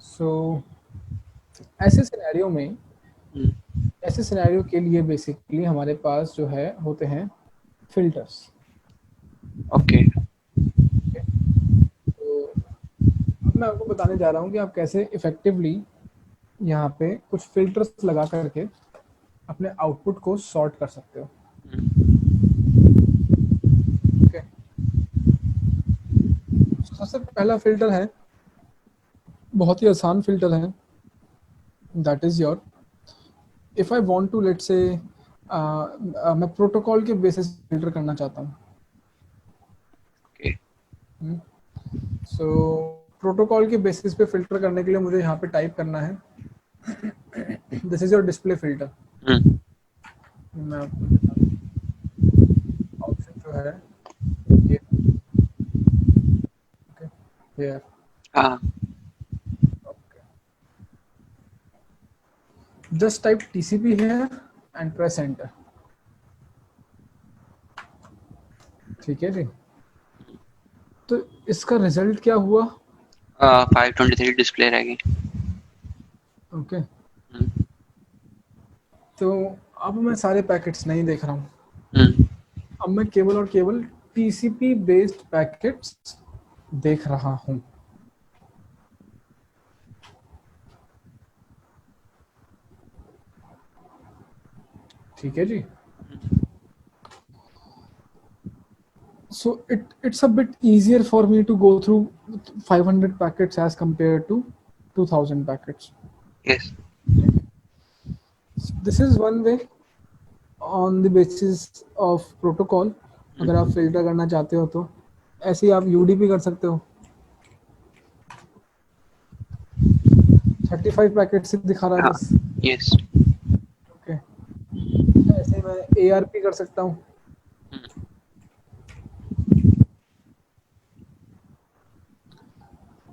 So ऐसे सिनेरियो में हम्म, ऐसे सिनेरियो के लिए बेसिकली हमारे पास जो है होते हैं फिल्टर्स। ओके। तो अब मैं आपको बताने जा रहा हूँ कि आप कैसे इफेक्टिवली यहाँ पे कुछ फिल्टर्स लगा करके अपने आउटपुट को सॉर्ट कर सकते हो। ओके, सबसे पहला फिल्टर है, बहुत ही आसान फिल्टर है, that is your, if I want to let say मैं प्रोटोकॉल के बेसिस फिल्टर करना चाहता हूँ। ओके। सो प्रोटोकॉल के बेसिस पे फिल्टर करने के लिए मुझे यहाँ पे टाइप करना है, this is your display filter. Hmm. मैं आपको दिखाता हूँ, ऑप्शन जो है ये, ओके, हियर, हाँ। Okay, just type TCP here and press enter. ठीक है जी, तो इसका रिजल्ट क्या हुआ? 523 डिस्प्ले रहेगी। ओके, तो अब मैं सारे पैकेट्स नहीं देख रहा हूँ, हम्म। अब मैं केवल और केवल टीसीपी बेस्ड पैकेट्स देख रहा हूँ। ठीक है जी, so it's a bit easier for me to go through 500 packets as compared to 2000 packets. Yes. This is one way on the basis of protocol। अगर आप फिल्टर करना चाहते हो तो ऐसे ही आप यूडीपी कर सकते हो, 35 पैकेट से दिखा रहा है हाँ। बस। यस। ओके, ऐसे ही मैं एआरपी कर सकता हूँ,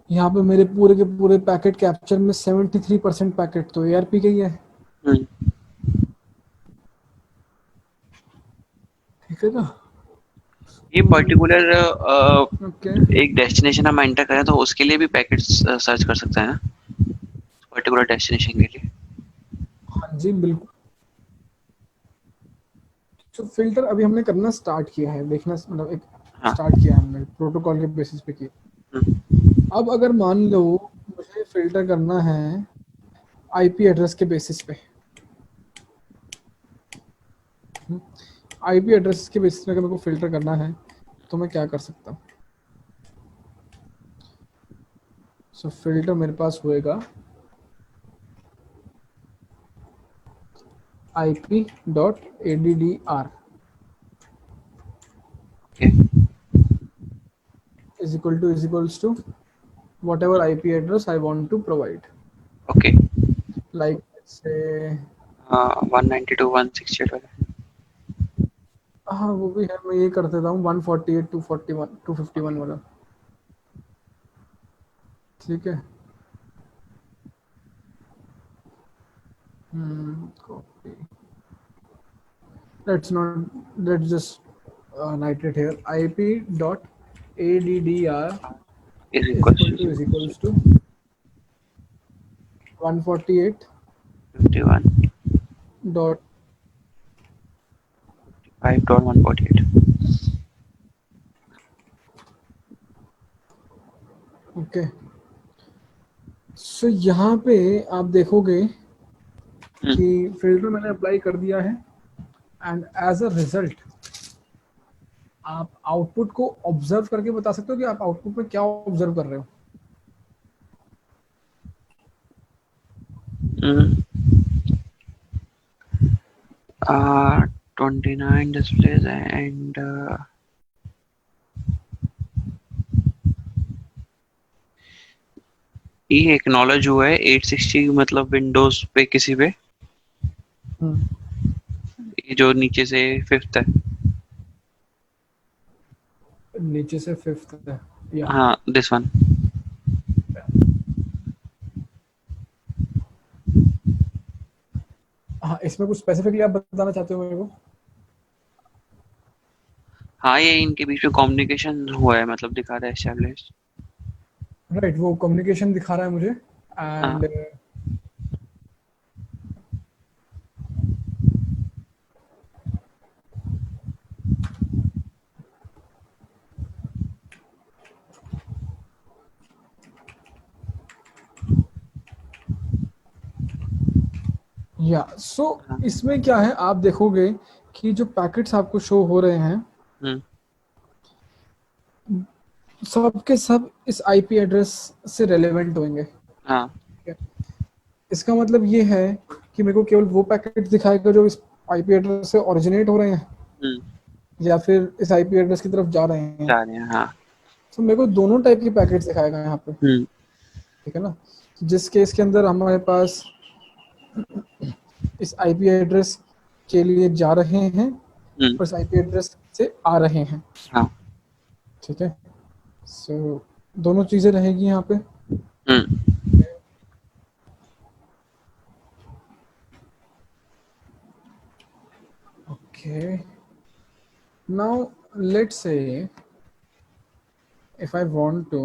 यहाँ पे मेरे पूरे के पूरे पैकेट कैप्चर में 73% पैकेट तो एआरपी के ही है। ठीक है ना? ये पर्टिकुलर ओके, एक डेस्टिनेशन हम एंटर करें तो उसके लिए भी पैकेट्स सर्च कर सकते हैं ना, पर्टिकुलर डेस्टिनेशन के लिए। हाँ जी बिल्कुल। तो फिल्टर अभी हमने करना स्टार्ट किया है, देखना मतलब एक हाँ। स्टार्ट किया है हमने प्रोटोकॉल के बेसिस पे किया। अब अगर मान लो मुझे फिल्टर करना है आईपी एड्रेस के बेसिस पे, आईपी एड्रेस के बेसिस पे अगर मेरे को फिल्टर करना है तो मैं क्या कर सकता हूँ? सो फिल्टर मेरे पास होएगा ip.addr okay. is equals to whatever IP address I want to provide, okay. like let's say 192.168 वाला। हाँ वो भी है, मैं ये कर देता हूँ 148 241 251 वाला। ठीक है, copy, let's just write it here, ip.addr is equals is equals to 148 two 51 dot 5.148। Okay. So यहाँ पे आप देखोगे कि फिल्टर मैंने अप्लाई कर दिया है एंड एज अ रिजल्ट आप आउटपुट को ऑब्जर्व करके बता सकते हो कि आप आउटपुट में क्या ऑब्जर्व कर रहे हो। 29 डिस्प्लेज एंड ये एक्नॉलेज हुआ है 860, मतलब विंडोज पे किसी पे, ये जो नीचे से फिफ्थ है। नीचे से फिफ्थ है या हाँ, दिस वन। हाँ, इसमें कुछ स्पेसिफिकली आप बताना चाहते हो मेरे को? हाँ, ये इनके बीच में कम्युनिकेशन हुआ है, मतलब दिखा रहा है एस्टैब्लिश। राइट, वो कम्युनिकेशन दिखा रहा है मुझे हाँ। एंड या सो हाँ, इसमें क्या है, आप देखोगे कि जो पैकेट्स आपको शो हो रहे हैं हम्म, सबके सब इस आईपी एड्रेस से रेलेवेंट होंगे। हाँ, ठीक है? इसका मतलब ये है कि मेरे को केवल वो पैकेट दिखाएगा जो इस आईपी एड्रेस से ओरिजिनेट हो रहे हैं हम्म, या फिर इस आईपी एड्रेस की तरफ जा रहे हैं। जा रहे हैं, हाँ, तो मेरे को दोनों टाइप के पैकेट्स दिखाएगा यहाँ पे। हम्म, ठीक है ना? जिस केस के अंदर हमारे पास इस आईपी एड्रेस के लिए जा रहे हैं हम्म, और इस आईपी एड्रेस से आ रहे हैं। हाँ, ठीक है? सो दोनों चीज़ें रहेगी यहाँ पे। हम्म, Okay. Now let's say if I want to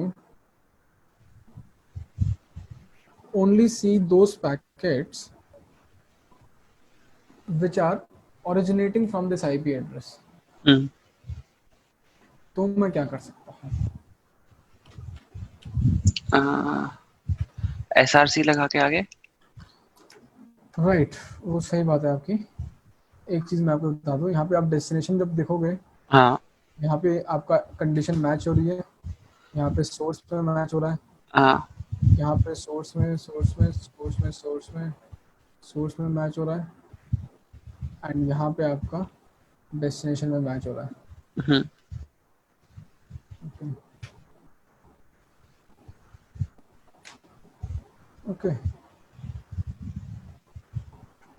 only see those packets which are originating from this IP address, हम्म, तो मैं क्या कर सकता हूँ? SRC लगा के आगे। राइट, वो सही बात है आपकी। एक चीज़ मैं आपको बता दूँ, यहाँ पे आप डेस्टिनेशन जब देखोगे, हाँ, यहाँ पे आपका कंडीशन मैच हो रही है, यहाँ पे सोर्स पे मैच हो रहा है, हाँ, यहाँ पे सोर्स में मैच हो रहा है, एंड यहाँ पे आपका डेस्टिनेशन में मैच हो रहा है। हम्म, ओके,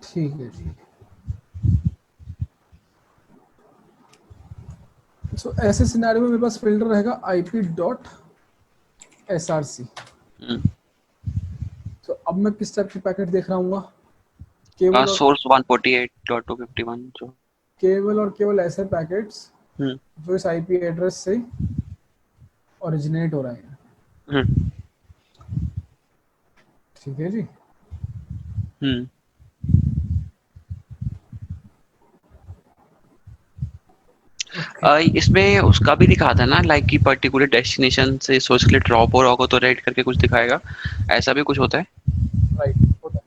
ठीक है जी। सो ऐसे सिनेरियो में मेरे पास फिल्टर रहेगा IP.src। हम्म, तो अब मैं किस टाइप के पैकेट देख रहा हूँ? केवल और सोर्स 148.251 जो। केवल ऐसे पैकेट्स हम्म, जो इस आईपी एड्रेस से ओरिजिनेट हो रहे हैं। हम्म, ठीक है जी। हम्म, इसमें उसका भी दिखा था ना, लाइक कि पर्टिकुलर डेस्टिनेशन से सोर्स के लिए ड्रॉप हो रहा होगा तो रेड करके कुछ दिखाएगा, ऐसा भी कुछ होता है। राइट, होता है।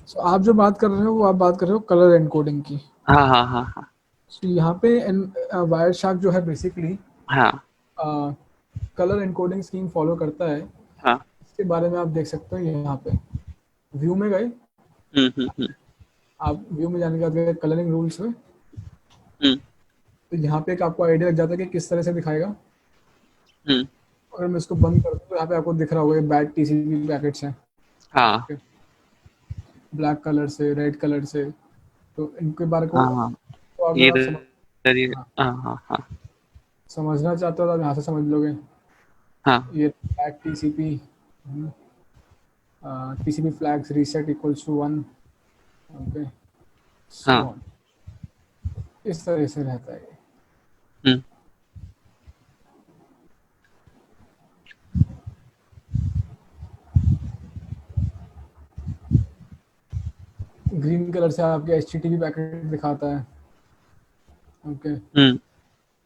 सो आप जो बात कर रहे हो वो आप बात कर रहे हो कलर एनकोडिंग की। हाँ, हाँ, हाँ, हाँ, सो यहाँ पे वायर शार्क जो है बेसिकली हाँ, कलर एनकोडिंग स्कीम फॉलो करता है। हाँ, इसके बारे में आप देख सकते हो यहाँ पे व्यू में गए, हम्म, हम्म, हम्म, आप व्यू में जाने के बाद गए कलरिंग रूल्स में, हम्म, तो यहाँ पे एक आपको आइडिया लग जाता है कि किस तरह से दिखाएगा। हम्म, अगर मैं इसको बंद कर दूँ तो यहाँ पे आपको दिख रहा होगा ये बैड टीसीपी पैकेट्स हैं। हाँ, ब्लैक कलर से, रेड कलर से, तो इनके बारे को हाँ, हाँ, तो ये अगर आप इधर ही। हाँ, हाँ, हाँ, हाँ, समझना चाहते हो तो आप यहाँ से समझ लोगे। हाँ, ये bad TCP, TCP flags reset equals to 1। Okay, so हाँ, ऑन, इस तरह से रहता है ये। हम्म, ग्रीन कलर से आपके एचटीटीपी पैकेट दिखाता है। ओके, हम्म,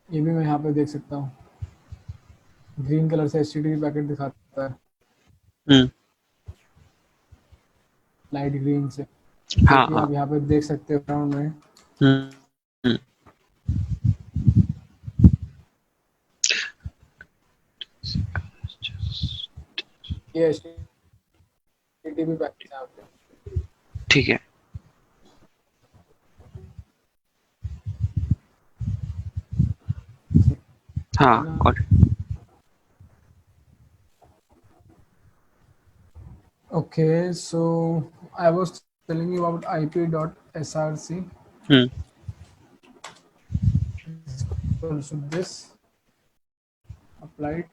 ये भी मैं यहाँ पे देख सकता हूँ, ग्रीन कलर से एचटीटीपी पैकेट दिखाता है, हम्म, लाइट ग्रीन से, जो हाँ, कि हाँ, आप यहाँ पे देख सकते हो ग्राउंड में। हम्म, हम्म, ये एचटीटीपी पैकेट है आपके। ठीक है। ठीक है हाँ, ना? और Okay, so I was telling you about IP.src. Hmm, So this applied.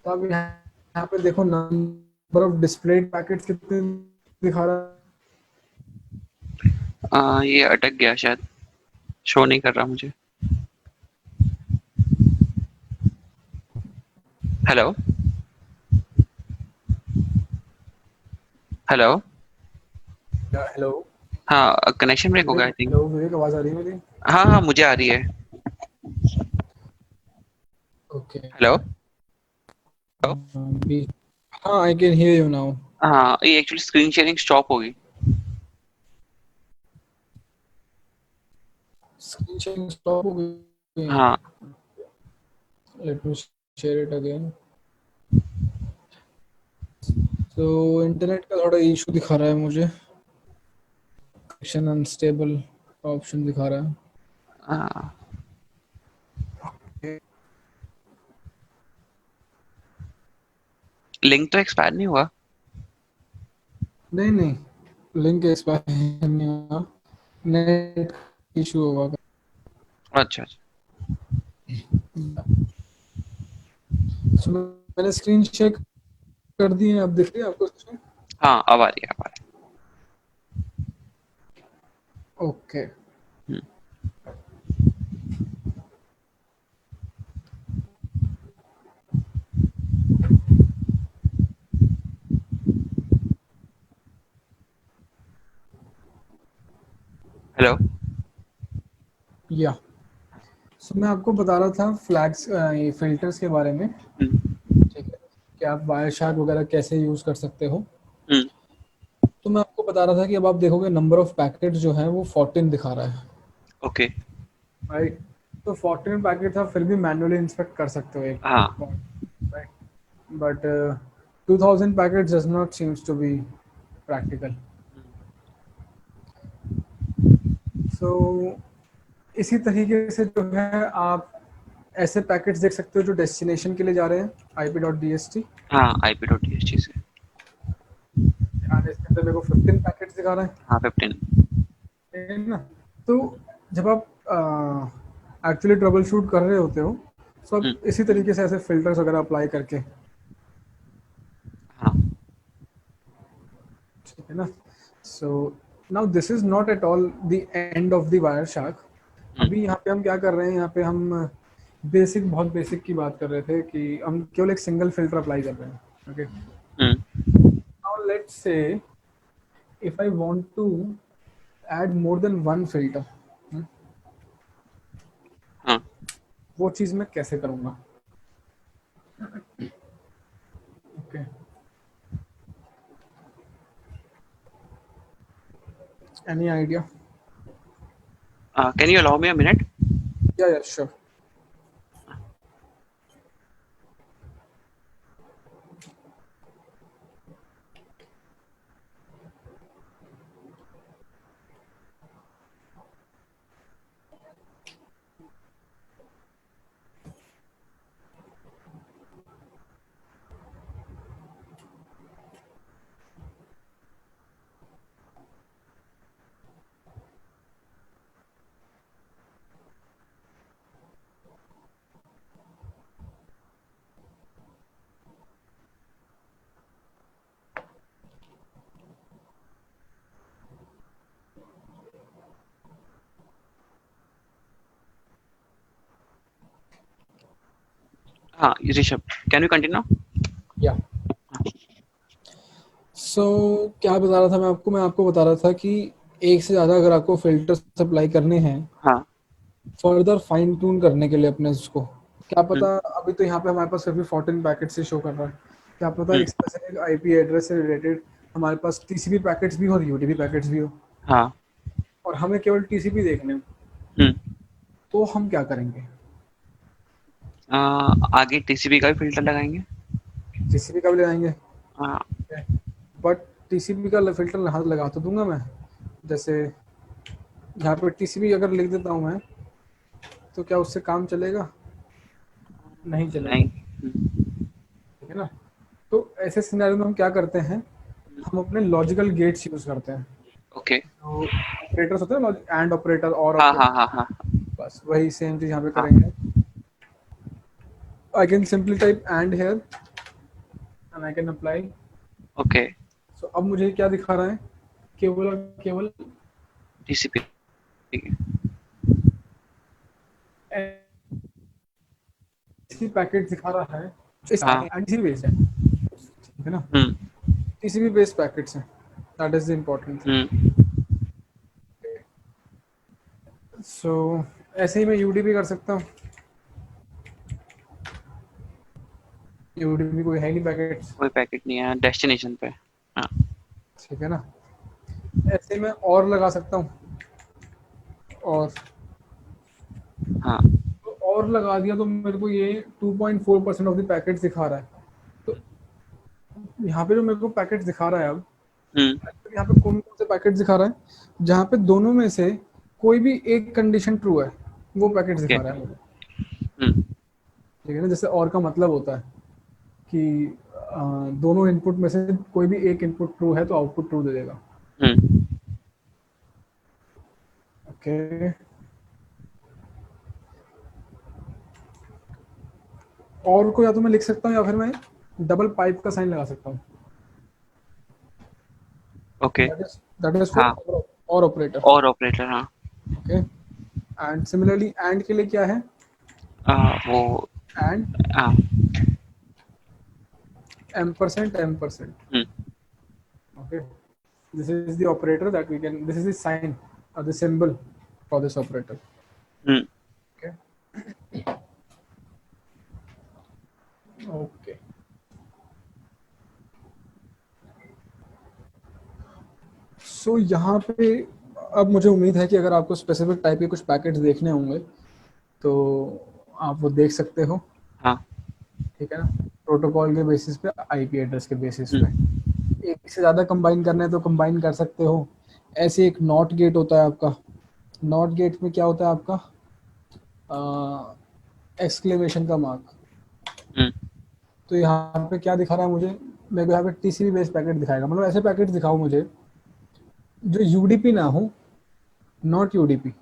तो अब यहाँ पे देखो नंबर ऑफ डिस्प्लेड पैकेट्स कितने दिखा रहा है। ये अटक गया शायद, शो नहीं कर रहा मुझे। हेलो, हेलो, हेलो हाँ, कनेक्शन ब्रेक हो गया विवेक, आई थिंक। हेलो विवेक, आवाज आ रही है मेरी? हाँ, हाँ, मुझे आ रही है। ओके, हेलो, हाँ I can hear you now. हाँ, ये एक्चुअली स्क्रीन शेयरिंग स्टॉप होगी। स्क्रीन शेयरिंग स्टॉप हो गई। हाँ let me share it again. तो इंटरनेट का थोड़ा इशू दिखा रहा है मुझे, कनेक्शन अनस्टेबल का ऑप्शन दिखा रहा है। लिंक तो एक्सपायर नहीं हुआ। नहीं नहीं, लिंक एक्सपायर नहीं हुआ, नेट इशू होगा। अच्छा अच्छा। So, मैंने स्क्रीन शेयर कर दी है, अब दिख रही है आपको स्क्रीन? हाँ अब आ रही है, अब आ रही ओके। है। हेलो। या सो मैं आपको बता रहा था फ्लैग्स, ये फिल्टर्स के बारे में, ठीक है, कि आप वायरशार्क वगैरह कैसे यूज़ कर सकते हो। तो मैं आपको बता रहा था कि अब आप देखोगे नंबर ऑफ पैकेट्स जो है वो 14 दिखा रहा है, ओके। राइट। तो 14 पैकेट्स आप फिर भी मैन्युअली इंस्पेक्ट कर सकते हो एक हाँ। एक बार, right. But 2000 packets does not seems to be practical. So इसी तरीके से जो है आप ऐसे पैकेट्स देख सकते हो जो डेस्टिनेशन के लिए जा रहे हैं, IP.dst। हाँ IP.dst से। और इसके अंदर मेरे को 15 पैकेट्स दिखा रहा है, हाँ 15। ठीक है ना। तो जब आप एक्चुअली ट्रबल शूट कर रहे होते हो, तो आप इसी तरीके से ऐसे फिल्टर्स वगैरह अप्लाई करके, हाँ। ठीक है ना। So now this is not at all the end of the wire shark. अभी यहाँ पे हम क्या कर रहे हैं, यहाँ पे हम बेसिक, बहुत बेसिक की बात कर रहे थे कि हम केवल एक सिंगल फिल्टर अप्लाई कर रहे हैं, okay. Now let's say if I want to add more than one filter, हाँ वो चीज मैं कैसे करूंगा? Okay, any idea? Can you allow me a minute? Yeah sure. हाँ ऋषभ, कैन यू कंटिन्यू? या सो क्या बता रहा था मैं आपको बता रहा था कि एक से ज़्यादा अगर आपको फिल्टर सप्लाई करने हैं हाँ। फर्दर फाइन ट्यून करने के लिए अपने उसको, क्या पता अभी तो यहाँ पे हमारे पास सिर्फ 14 पैकेट से शो कर रहा है, क्या पता एक स्पेसिफिक IP एड्रेस से रिलेटेड हमारे पास TCP पैकेट्स भी हो और UDP पैकेट्स भी हो, हाँ। और हमें केवल TCP देखने हो, तो हम क्या करेंगे? आगे TCP का भी फिल्टर लगाएंगे। TCP का भी लगाएंगे, हाँ। बट TCP का फिल्टर लगा तो दूंगा मैं, जैसे यहाँ पे TCP अगर लिख देता हूँ मैं, तो क्या उससे काम चलेगा? नहीं चलेगा, नहीं। ठीक है ना। तो ऐसे सिनेरियो में हम क्या करते हैं, हम अपने लॉजिकल गेट्स यूज करते हैं। ओके। तो ऑपरेटर्स होते हैं ना, एंड ऑपरेटर और हाँ हाँ ऑपरेटर, हाँ हाँ बस वही सेम चीज यहाँ पे हाँ। करेंगे। I can simply type and here and I can apply. Okay. So अब मुझे क्या दिखा रहा है, केवल और केवल TCP। ठीक है। ऐसी पैकेट दिखा रहा है, इस हाँ। TCP बेस्ड है, ठीक है ना। TCP बेस्ड पैकेट्स हैं, that is the important thing. So ऐसे ही मैं UDP कर सकता हूँ, UDP कोई है नहीं पैकेट्स, कोई पैकेट नहीं है डेस्टिनेशन पे। हाँ। ठीक है ना। ऐसे मैं और लगा सकता हूँ, और हाँ तो और लगा दिया तो मेरे को ये 2.4% ऑफ द पैकेट दिखा रहा है। तो यहाँ पे जो मेरे को पैकेट दिखा रहा है अब, हम्म तो यहाँ पे कौन कौन से पैकेट दिखा रहा है जहाँ पे दोनों में से कोई भी एक कंडीशन ट्रू है, वो पैकेट ओके दिखा रहा है मुझे। हम्म ठीक है ना, जैसे और का मतलब होता है कि दोनों इनपुट में से कोई भी एक इनपुट ट्रू है तो आउटपुट ट्रू दे देगा। हम्म ओके, और को या तो मैं लिख सकता हूँ या फिर मैं डबल पाइप का साइन लगा सकता हूँ। ओके दैट इज हाँ for or operator. Or operator हाँ ओके, एंड सिमिलरली एंड के लिए क्या है, वो एंड हाँ ampersand. Hmm Okay, this is the operator that we can, this is the sign or the symbol for this operator. Hmm Okay, okay. So यहाँ पे अब मुझे उम्मीद है कि अगर आपको स्पेसिफिक टाइप के कुछ पैकेट्स देखने होंगे तो आप वो देख सकते हो। हाँ ठीक है ना, प्रोटोकॉल के बेसिस पे, आईपी एड्रेस के बेसिस पे हम्म एक से ज़्यादा कंबाइन करना है तो कंबाइन कर सकते हो। ऐसे एक नॉट गेट होता है आपका, नॉट गेट में क्या होता है आपका, एक्सक्लेमेशन का मार्क। हम्म तो यहाँ पे क्या दिखा रहा है मुझे, मेरे को यहाँ पे टीसीपी बेस्ड पैकेट दिखाएगा, मतलब ऐसे पैकेट दिखाओ मुझे जो यूडीपी ना हो, नॉट यूडीपी।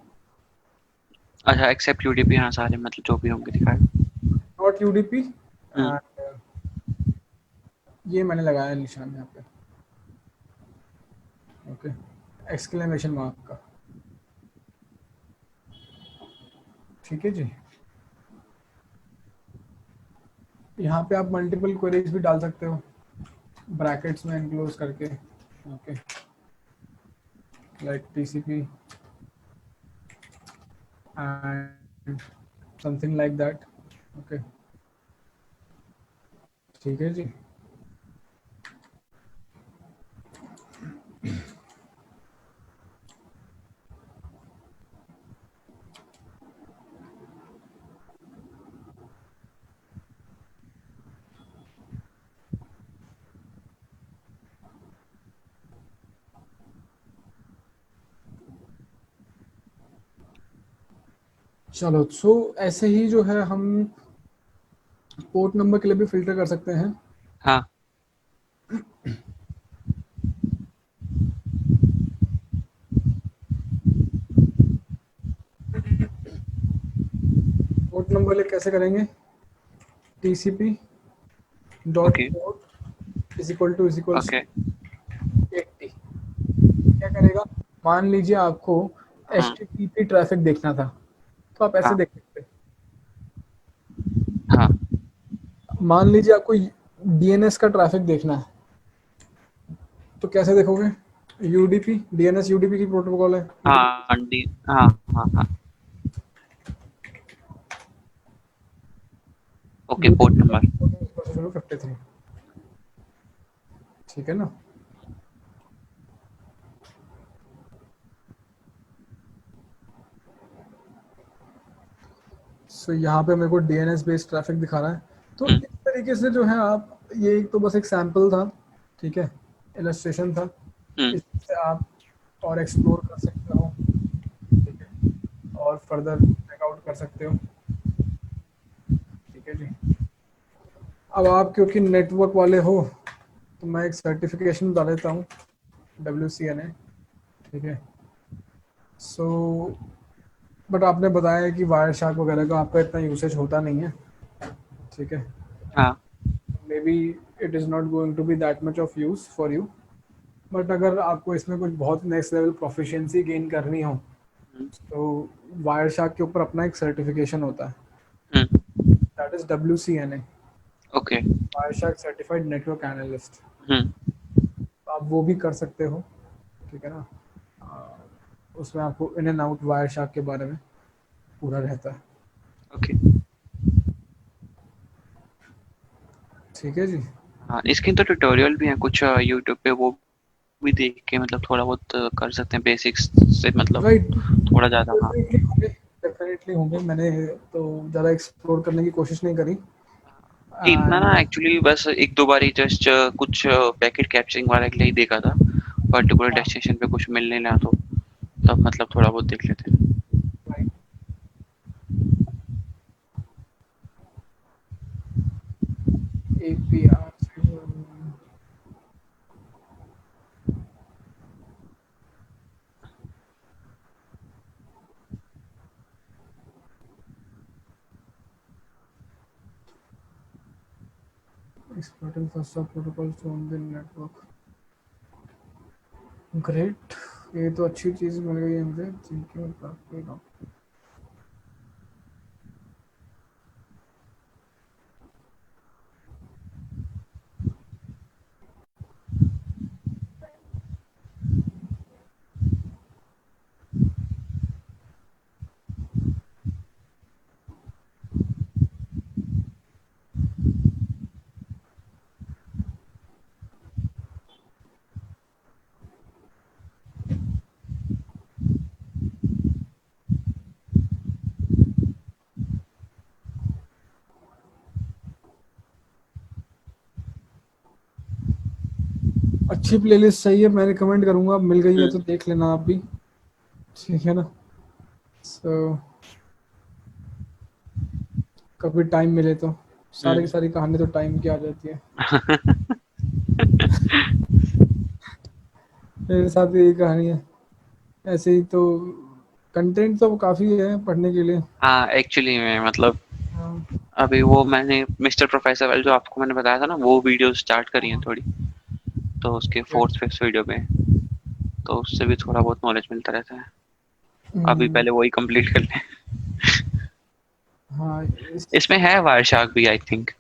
अच्छा एक्सेप्ट यूडीपी हाँ सारे मतलब जो भी होंगे दिखाए नॉट यूडीपी, हम्म एंड ये मैंने लगाया निशान यहाँ पे। ओके, एक्सक्लेमेशन मार्क का। ठीक है जी, यहाँ पे आप मल्टीपल क्वेरीज भी डाल सकते हो ब्रैकेट्स में एनक्लोज करके। Okay, like TCP and something like that. Okay, ठीक है जी। चलो, सो ऐसे ही जो है हम पोर्ट नंबर के लिए भी फिल्टर कर सकते हैं। हाँ पोर्ट नंबर लिए कैसे करेंगे, TCP dot okay port is equals okay 80। क्या करेगा, मान लीजिए आपको हाँ HTTP ट्रैफिक देखना था तो आप ऐसे हाँ देख सकते हाँ हैं। मान लीजिए आपको डीएनएस का ट्रैफिक देखना है तो कैसे देखोगे, यूडीपी, डीएनएस यूडीपी की प्रोटोकॉल है। हाँ डी हाँ हाँ हाँ ओके पोर्ट यूडीपी नंबर 53। ठीक है ना, सो यहाँ पे मेरे को डीएनएस बेस्ड ट्रैफिक दिखा रहा है। तो हम्म इस तरीके से जो है आप, ये एक तो बस एक सैंपल था, ठीक है, इलस्ट्रेशन था, हम्म इससे आप और एक्सप्लोर कर सकते हो। ठीक है, और फर्दर चेकआउट कर सकते हो। ठीक है जी, अब आप क्योंकि नेटवर्क वाले हो तो मैं एक सर्टिफिकेशन डाल देता हूँ, WCNA। ठीक है, सो बट आपने बताया कि वायर शार्क वगैरह का आपका इतना यूसेज होता नहीं है। ठीक है, हाँ maybe it is not going to be that much of use for you, but अगर आपको इसमें कुछ बहुत नेक्स्ट लेवल प्रोफिशिएंसी गेन करनी हो हम्म तो वायर शार्क के ऊपर अपना एक सर्टिफिकेशन होता है, hmm that is WCNA, okay Wireshark certified network analyst. Hmm आप वो भी कर सकते हो। ठीक है ना, उसमें आपको in and out wire shark के बारे में पूरा रहता है। ओके ठीक है जी, हाँ इसके तो ट्यूटोरियल भी हैं कुछ यूट्यूब पे वो भी देख के मतलब थोड़ा बहुत कर सकते हैं बेसिक्स से मतलब राइट, थोड़ा ज़्यादा हाँ डेफिनेटली होंगे। डेफिनेटली होंगे, मैंने तो ज़्यादा एक्सप्लोर करने की कोशिश नहीं करी। इतना ना एंड एक्चुअली बस एक दो बार ही जस्ट कुछ पैकेट कैप्चरिंग वाला के लिए ही देखा था, पर्टिकुलर डेस्टिनेशन पे कुछ मिलने ना तो तब मतलब थोड़ा बहुत देख लेते हैं। APR exploiting first of protocols to own the network। Great, ये तो अच्छी चीज़ मिल गई है मुझे, थैंक यू काफ़ी। अच्छी प्लेलिस्ट सही है, मैं रिकमेंड करूंगा, मिल गई है तो देख लेना आप भी, ठीक है ना। सो कभी टाइम मिले तो, सारी की सारी कहानी तो टाइम की आ जाती है। मेरे साथ भी यही कहानी है, ऐसे ही तो कंटेंट तो काफ़ी है पढ़ने के लिए। हाँ एक्चुअली में मतलब हाँ, अभी वो मैंने मिस्टर प्रोफेसर वाले जो आपको मैंने बताया था ना, वो वीडियो स्टार्ट करी है थोड़ी, तो उसके फोर्थ फिफ्थ वीडियो पे, तो उससे भी थोड़ा बहुत नॉलेज मिलता रहता है। अभी हम्म, पहले वही कंप्लीट कर लें। हाँ इसमें है वारशाक भी आई थिंक,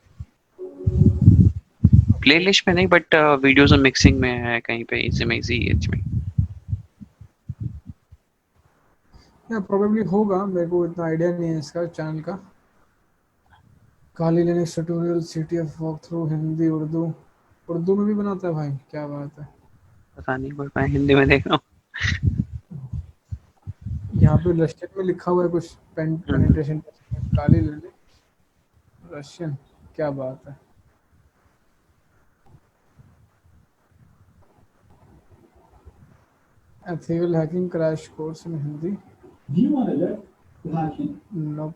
प्लेलिस्ट में नहीं बट वीडियोस और मिक्सिंग में है कहीं पे, इसी में इसी एज में। प्रोबेबली होगा, मेरे को इतना आइडिया नहीं है इसका चैनल का। Kali Linux tutorial, CTF walk through, Hindi Urdu, Urdu में भी बनाता है भाई, क्या बात है। पता नहीं बट मैं हिंदी में देख रहा यहाँ पे रशियन में लिखा हुआ है कुछ, हूँ। पेनिट्रेशन काली लिनक्स रशियन, क्या बात है। Ethical hacking crash course in Hindi, no.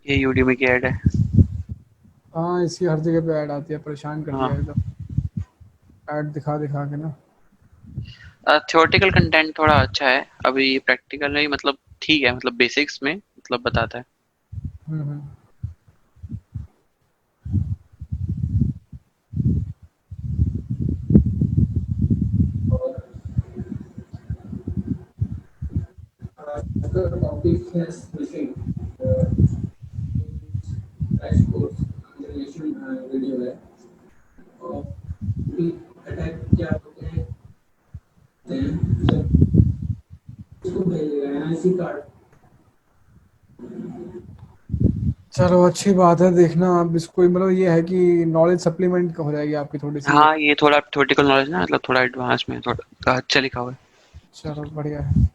ये यूट्यूब की ऐड है। हाँ, इसकी हर जगह पे ऐड आती है, परेशान कर दिया हाँ, एकदम, ऐड दिखा दिखा के ना। थ्योरेटिकल कंटेंट थोड़ा अच्छा है, अभी प्रैक्टिकल नहीं मतलब ठीक है, मतलब बेसिक्स में मतलब बताता है। हम्म। टॉपिक है स्मिशिंग, क्रैश कोर्स वीडियो है, और अटैक क्या होते हैं जब इसको भेजेगा एनआईसी कार्ड। चलो अच्छी बात है, देखना आप इसको, मतलब ये है कि नॉलेज सप्लीमेंट हो जाएगी आपकी थोड़ी सी। हाँ ये थोड़ा थ्योरेटिकल नॉलेज ना, मतलब थोड़ा एडवांस में थोड़ा अच्छा लिखा हुआ है। चलो बढ़िया है।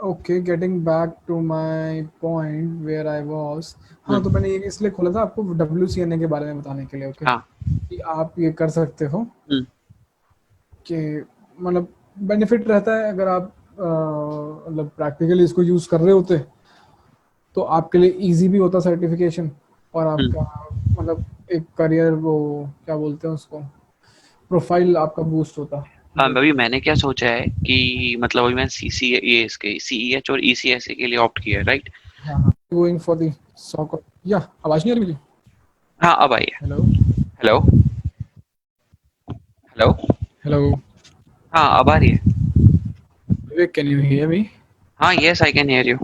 Okay, getting back to my point where I was. हाँ, तो मैंने ये इसलिए खोला था आपको WCNA के बारे में बताने के लिए, ओके, हाँ। कि आप ये कर सकते हो, हम्म, कि मतलब बेनिफिट रहता है अगर आप मतलब प्रैक्टिकली इसको यूज़ कर रहे होते, तो आपके लिए इजी भी होता सर्टिफिकेशन, और आपका हम्म। मतलब एक करियर, वो क्या बोलते हैं उसको, प्रोफाइल आपका बूस्ट होता। हाँ जो अभी मैंने क्या सोचा है कि मतलब अभी मैं सी ये इसके CEH और ECS के लिए ऑप्ट किया है, राइट। हाँ हाँ, गोइंग फॉर द सॉक, या आवाज़ नहीं आ रही मुझे। हाँ अब आई है। हेलो। हेलो। हेलो। हेलो। हाँ अब आ रही है। विवेक, कैन यू हियर मी? हाँ yes I can hear you.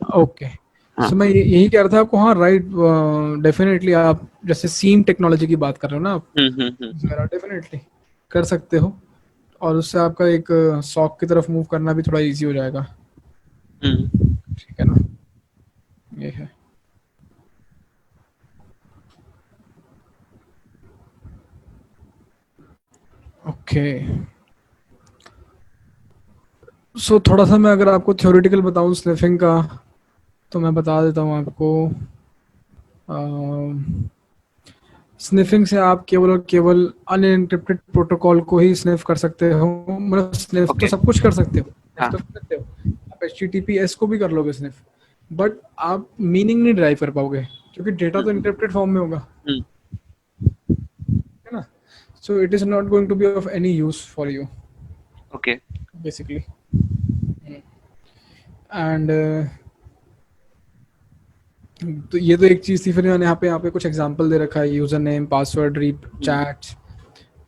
Okay. हाँ। सो मैं यही कह रहा था आपको, हाँ राइट, डेफिनेटली आप जैसे सीम टेक्नोलॉजी की बात कर रहे हो ना आप, मेरा डेफिनेटली कर सकते हो, और उससे आपका एक सॉक की तरफ मूव करना भी थोड़ा इजी हो जाएगा, हम्म। ठीक है ना, ये है। ओके। ओके, सो थोड़ा सा मैं अगर आपको थ्योरेटिकल बताऊं स्निफिंग का, तो मैं बता देता हूँ आपको। स्निफिंग से आप केवल और केवल अनएन्क्रिप्टेड प्रोटोकॉल को ही स्निफ कर सकते हो। मतलब स्निफ तो ओके। सब कुछ कर सकते हो, स्निफ हाँ। तो कर सकते हो, आप HTTPS को भी कर लोगे स्निफ, बट आप मीनिंग नहीं ड्राइव कर पाओगे क्योंकि डेटा तो हम्म। एन्क्रिप्टेड फॉर्म में होगा, हम्म। है ना। So it is not going to be of any use for you okay. Basically. And तो ये तो एक चीज थी। फिर मैंने यहाँ पे कुछ एग्जांपल दे रखा है, यूजर नेम, पासवर्ड, रीप, हम्म। चैट,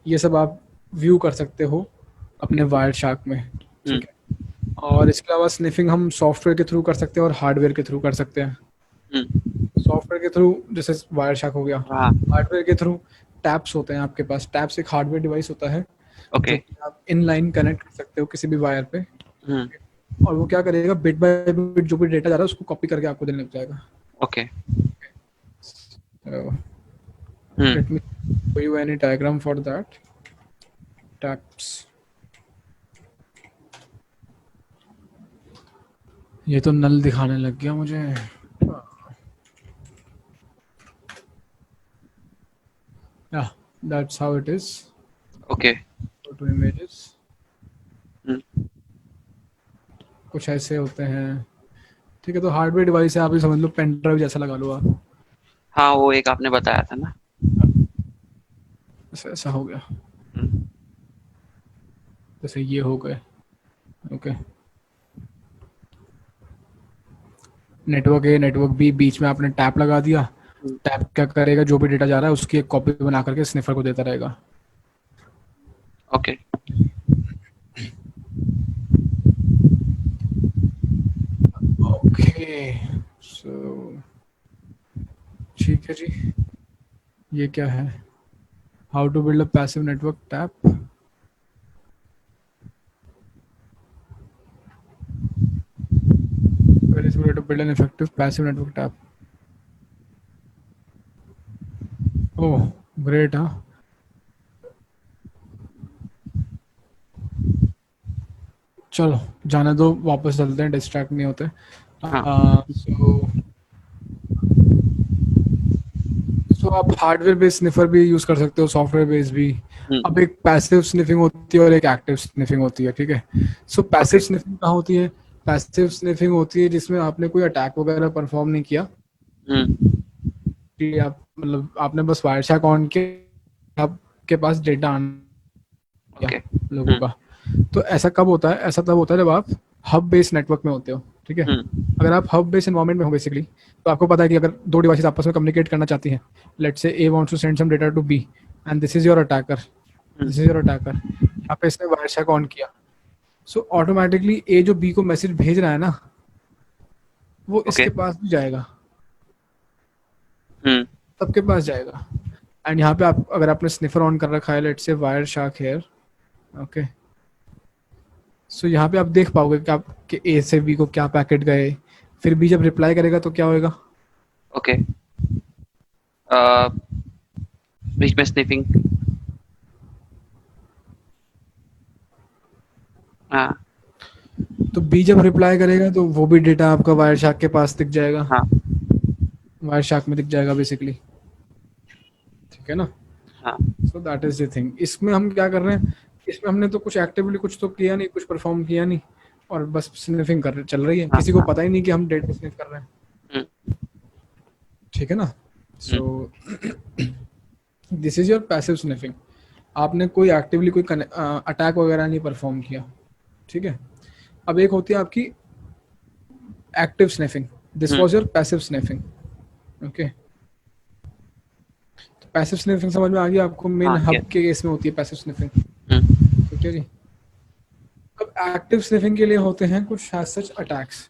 ये सब आप व्यू कर सकते हो ओके। अपने वायर शार्क में, हम्म। ठीक है। और इसके अलावा स्निफिंग हम सॉफ्टवेयर के थ्रू कर सकते हैं और हार्डवेयर के थ्रू कर सकते हैं। हम्म। सॉफ्टवेयर के थ्रू जैसे वायर शार्क हो गया, हाँ। हार्डवेयर के थ्रू टैप्स होते हैं आपके पास। टैप्स एक हार्डवेयर डिवाइस होता है ओके। जो कि आप इनलाइन कनेक्ट कर सकते हो किसी भी वायर पे, हम्म। और वो क्या करेगा, बिट बाय बिट जो भी डेटा जा रहा है उसको कॉपी करके आपको देने लग जाएगा। Okay. So, hmm. let me show you any diagram for that. Taps. ये तो नल दिखाने लग गया मुझे। Yeah, that's how it is. Okay. Go to images. हम्म। कुछ ऐसे होते हैं, ठीक है। तो हार्डवेयर डिवाइस है, आप ही समझ लो पेन ड्राइव जैसा लगा लो आप। हाँ, वो एक आपने बताया था ना। ऐसा ऐसा हो गया, हम्म। जैसे ये हो गए। ओके, नेटवर्क ए, नेटवर्क बी, बीच में आपने टैप लगा दिया। हम्म। टैप क्या करेगा, जो भी डेटा जा रहा है उसकी एक कॉपी बना करके स्निफर को देता रहेगा। ओके। ओके, सो ठीक है जी। ये क्या है, how to build a passive network tap. Very similar to build an effective passive network tap. Oh, great, हाँ। चलो जाने दो, वापस चलते हैं, डिस्ट्रैक्ट नहीं होते। हाँ। सो सो आप हार्डवेयर बेस्ड स्निफर भी यूज कर सकते हो, सॉफ्टवेयर बेस्ड भी। हम्म। अब एक पैसिव स्निफिंग होती है और एक एक्टिव स्निफिंग होती है, ठीक है। सो पैसिव ओके। स्निफिंग कहाँ होती है, पैसिव स्निफिंग होती है जिसमें आपने कोई अटैक वगैरह परफॉर्म नहीं किया, हम्म। कि आप मतलब आपने बस वायर शैक ऑन किया, आपके पास डेटा आना या ओके। लोगों हम्म। का। तो ऐसा कब होता है, ऐसा तब होता है जब आप हब बेस्ड नेटवर्क में होते हो, ठीक है। हम्म। अगर आप हब बेस्ड एनवायरनमेंट में हो बेसिकली, तो आपको पता है कि अगर दो डिवाइसेस आपस में कम्युनिकेट करना चाहती हैं, let's say A wants to send some data to B and this is your attacker, this is hmm. Your attacker, यहाँ पे इसने वायर शैक ऑन किया। सो ऑटोमेटिकली ए जो बी को मैसेज भेज रहा है ना, वो ओके। इसके पास भी जाएगा, हम्म। सबके पास जाएगा। एंड यहाँ पे आप अगर आपने स्निफर ऑन कर रखा है, let's say Wireshark here, okay. So यहाँ पे आप देख पाओगे कि आपके ए से बी को क्या पैकेट गए, फिर बी जब रिप्लाई करेगा तो क्या होएगा। ओके। बीच में स्निफिंग। हाँ। तो बी जब रिप्लाई करेगा तो वो भी डेटा आपका वायर शार्क के पास दिख जाएगा, हाँ। वायर शार्क में दिख जाएगा बेसिकली, ठीक है ना। हाँ। सो दैट इज द थिंग। इसमें हम क्या कर रहे हैं, इसमें हमने तो कुछ एक्टिवली कुछ तो किया नहीं, कुछ परफॉर्म किया नहीं, और बस स्निफिंग कर चल रही है, हाँ। किसी को हाँ। पता ही नहीं कि हम डेटा स्निफ कर रहे हैं, हम्म। ठीक है ना। Hmm. So this is your passive sniffing. आपने कोई एक्टिवली कोई अटैक वगैरह नहीं परफॉर्म किया, ठीक है। अब एक होती है आपकी active sniffing, this hmm. Was your passive sniffing, okay. तो पैसिव स्निफिंग समझ में आ गया आपको, मेन हाँ। Hub yes. के केस में होती है पैसिव स्निफिंग, हम्म। ठीक है जी। अब एक्टिव स्निफिंग के लिए होते हैं कुछ सच अटैक्स।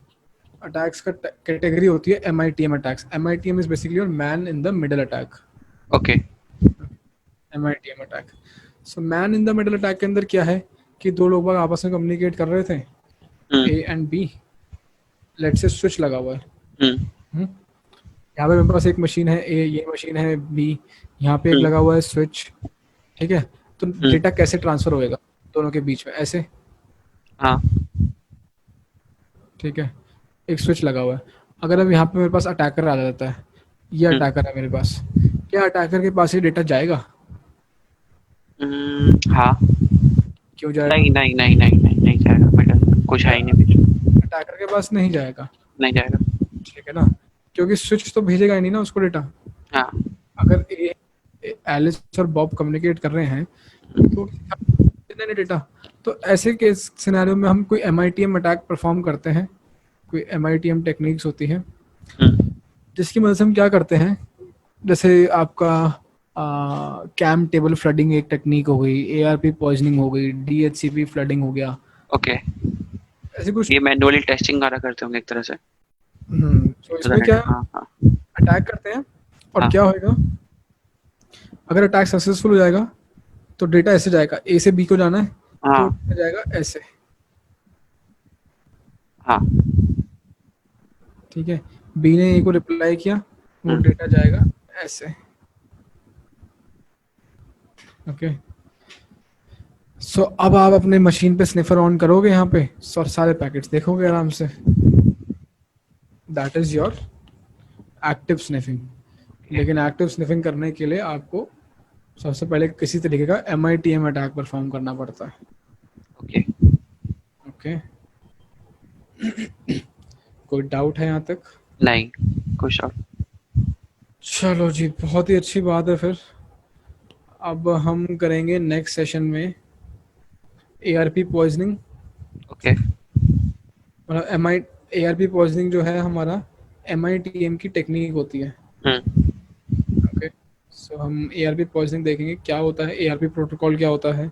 अटैक्स का कैटेगरी होती है MITM attacks. MITM is basically your man in the middle attack, okay. MITM attack. So man in the middle attack के अंदर क्या है कि दो लोग बाग आपस में कम्युनिकेट कर रहे थे, hmm. A and B, let's say switch लगा हुआ है। हम्म। यहाँ पे मेरे पास एक मशीन है ए, ये मशीन है बी, यहाँ पे एक हम्म। लगा हुआ है स्विच, ठीक है। तो डेटा कैसे ट्रांसफर होएगा दोनों के बीच में, ऐसे। हाँ ठीक है, एक स्विच लगा हुआ है। अगर अब यहाँ पे मेरे पास अटैकर आ जाता है, ये अटैकर है मेरे पास, क्या अटैकर के पास ये डेटा जाएगा? हाँ। क्यों जाएगा? नहीं नहीं नहीं नहीं नहीं नहीं जाएगा बेटा, कुछ है ही नहीं बीच में। अटैकर के पास नहीं जाएगा। नहीं जाएगा। ठीक है ना, क्योंकि स्विच तो भेजेगा ही नहीं ना उसको डेटा। हाँ। अगर एलिस और बॉब कम्युनिकेट कर रहे हैं तो नहीं डेटा, तो ऐसे केस सिनेरियो में हम कोई MITM अटैक परफॉर्म करते हैं। कोई MITM टेक्निक्स होती हैं जिसकी मदद से हम क्या करते हैं, जैसे आपका कैम टेबल फ्लडिंग एक टेक्निक हो गई, ARP पॉइजनिंग हो गई, DHCP फ्लडिंग हो गया, ओके, ऐसे कुछ। ये मैनुअली टेस्टिंग वगैरह करते होंगे एक तरह से। तो इसमें क्या हाँ हाँ अटैक करते हैं और हाँ क्या होएगा, अगर अटैक सक्सेसफुल हो जाएगा तो डेटा ऐसे जाएगा, A से B को जाना है तो हाँ डेटा जाएगा ऐसे। हाँ। ठीक है, B ने A को रिप्लाई किया, वो डेटा जाएगा ऐसे। ओके, सो अब आप अपने मशीन पे स्निफर ऑन करोगे यहाँ पे, और सारे पैकेट्स देखोगे आराम से। That is your active sniffing. लेकिन एक्टिव स्निफिंग करने के लिए आपको सबसे पहले किसी तरीके का MITM अटैक परफॉर्म करना पड़ता है। ओके। ओके, कोई डाउट है यहाँ तक? नहीं, कुछ और। चलो जी, बहुत ही अच्छी बात है। फिर अब हम करेंगे नेक्स्ट सेशन में ARP पॉइजनिंग। ओके। मतलब ARP पॉइजनिंग जो है हमारा MITM की टेक्निक होती है। ओके, सो हम ARP पॉइजनिंग देखेंगे क्या होता है, ARP प्रोटोकॉल क्या होता है।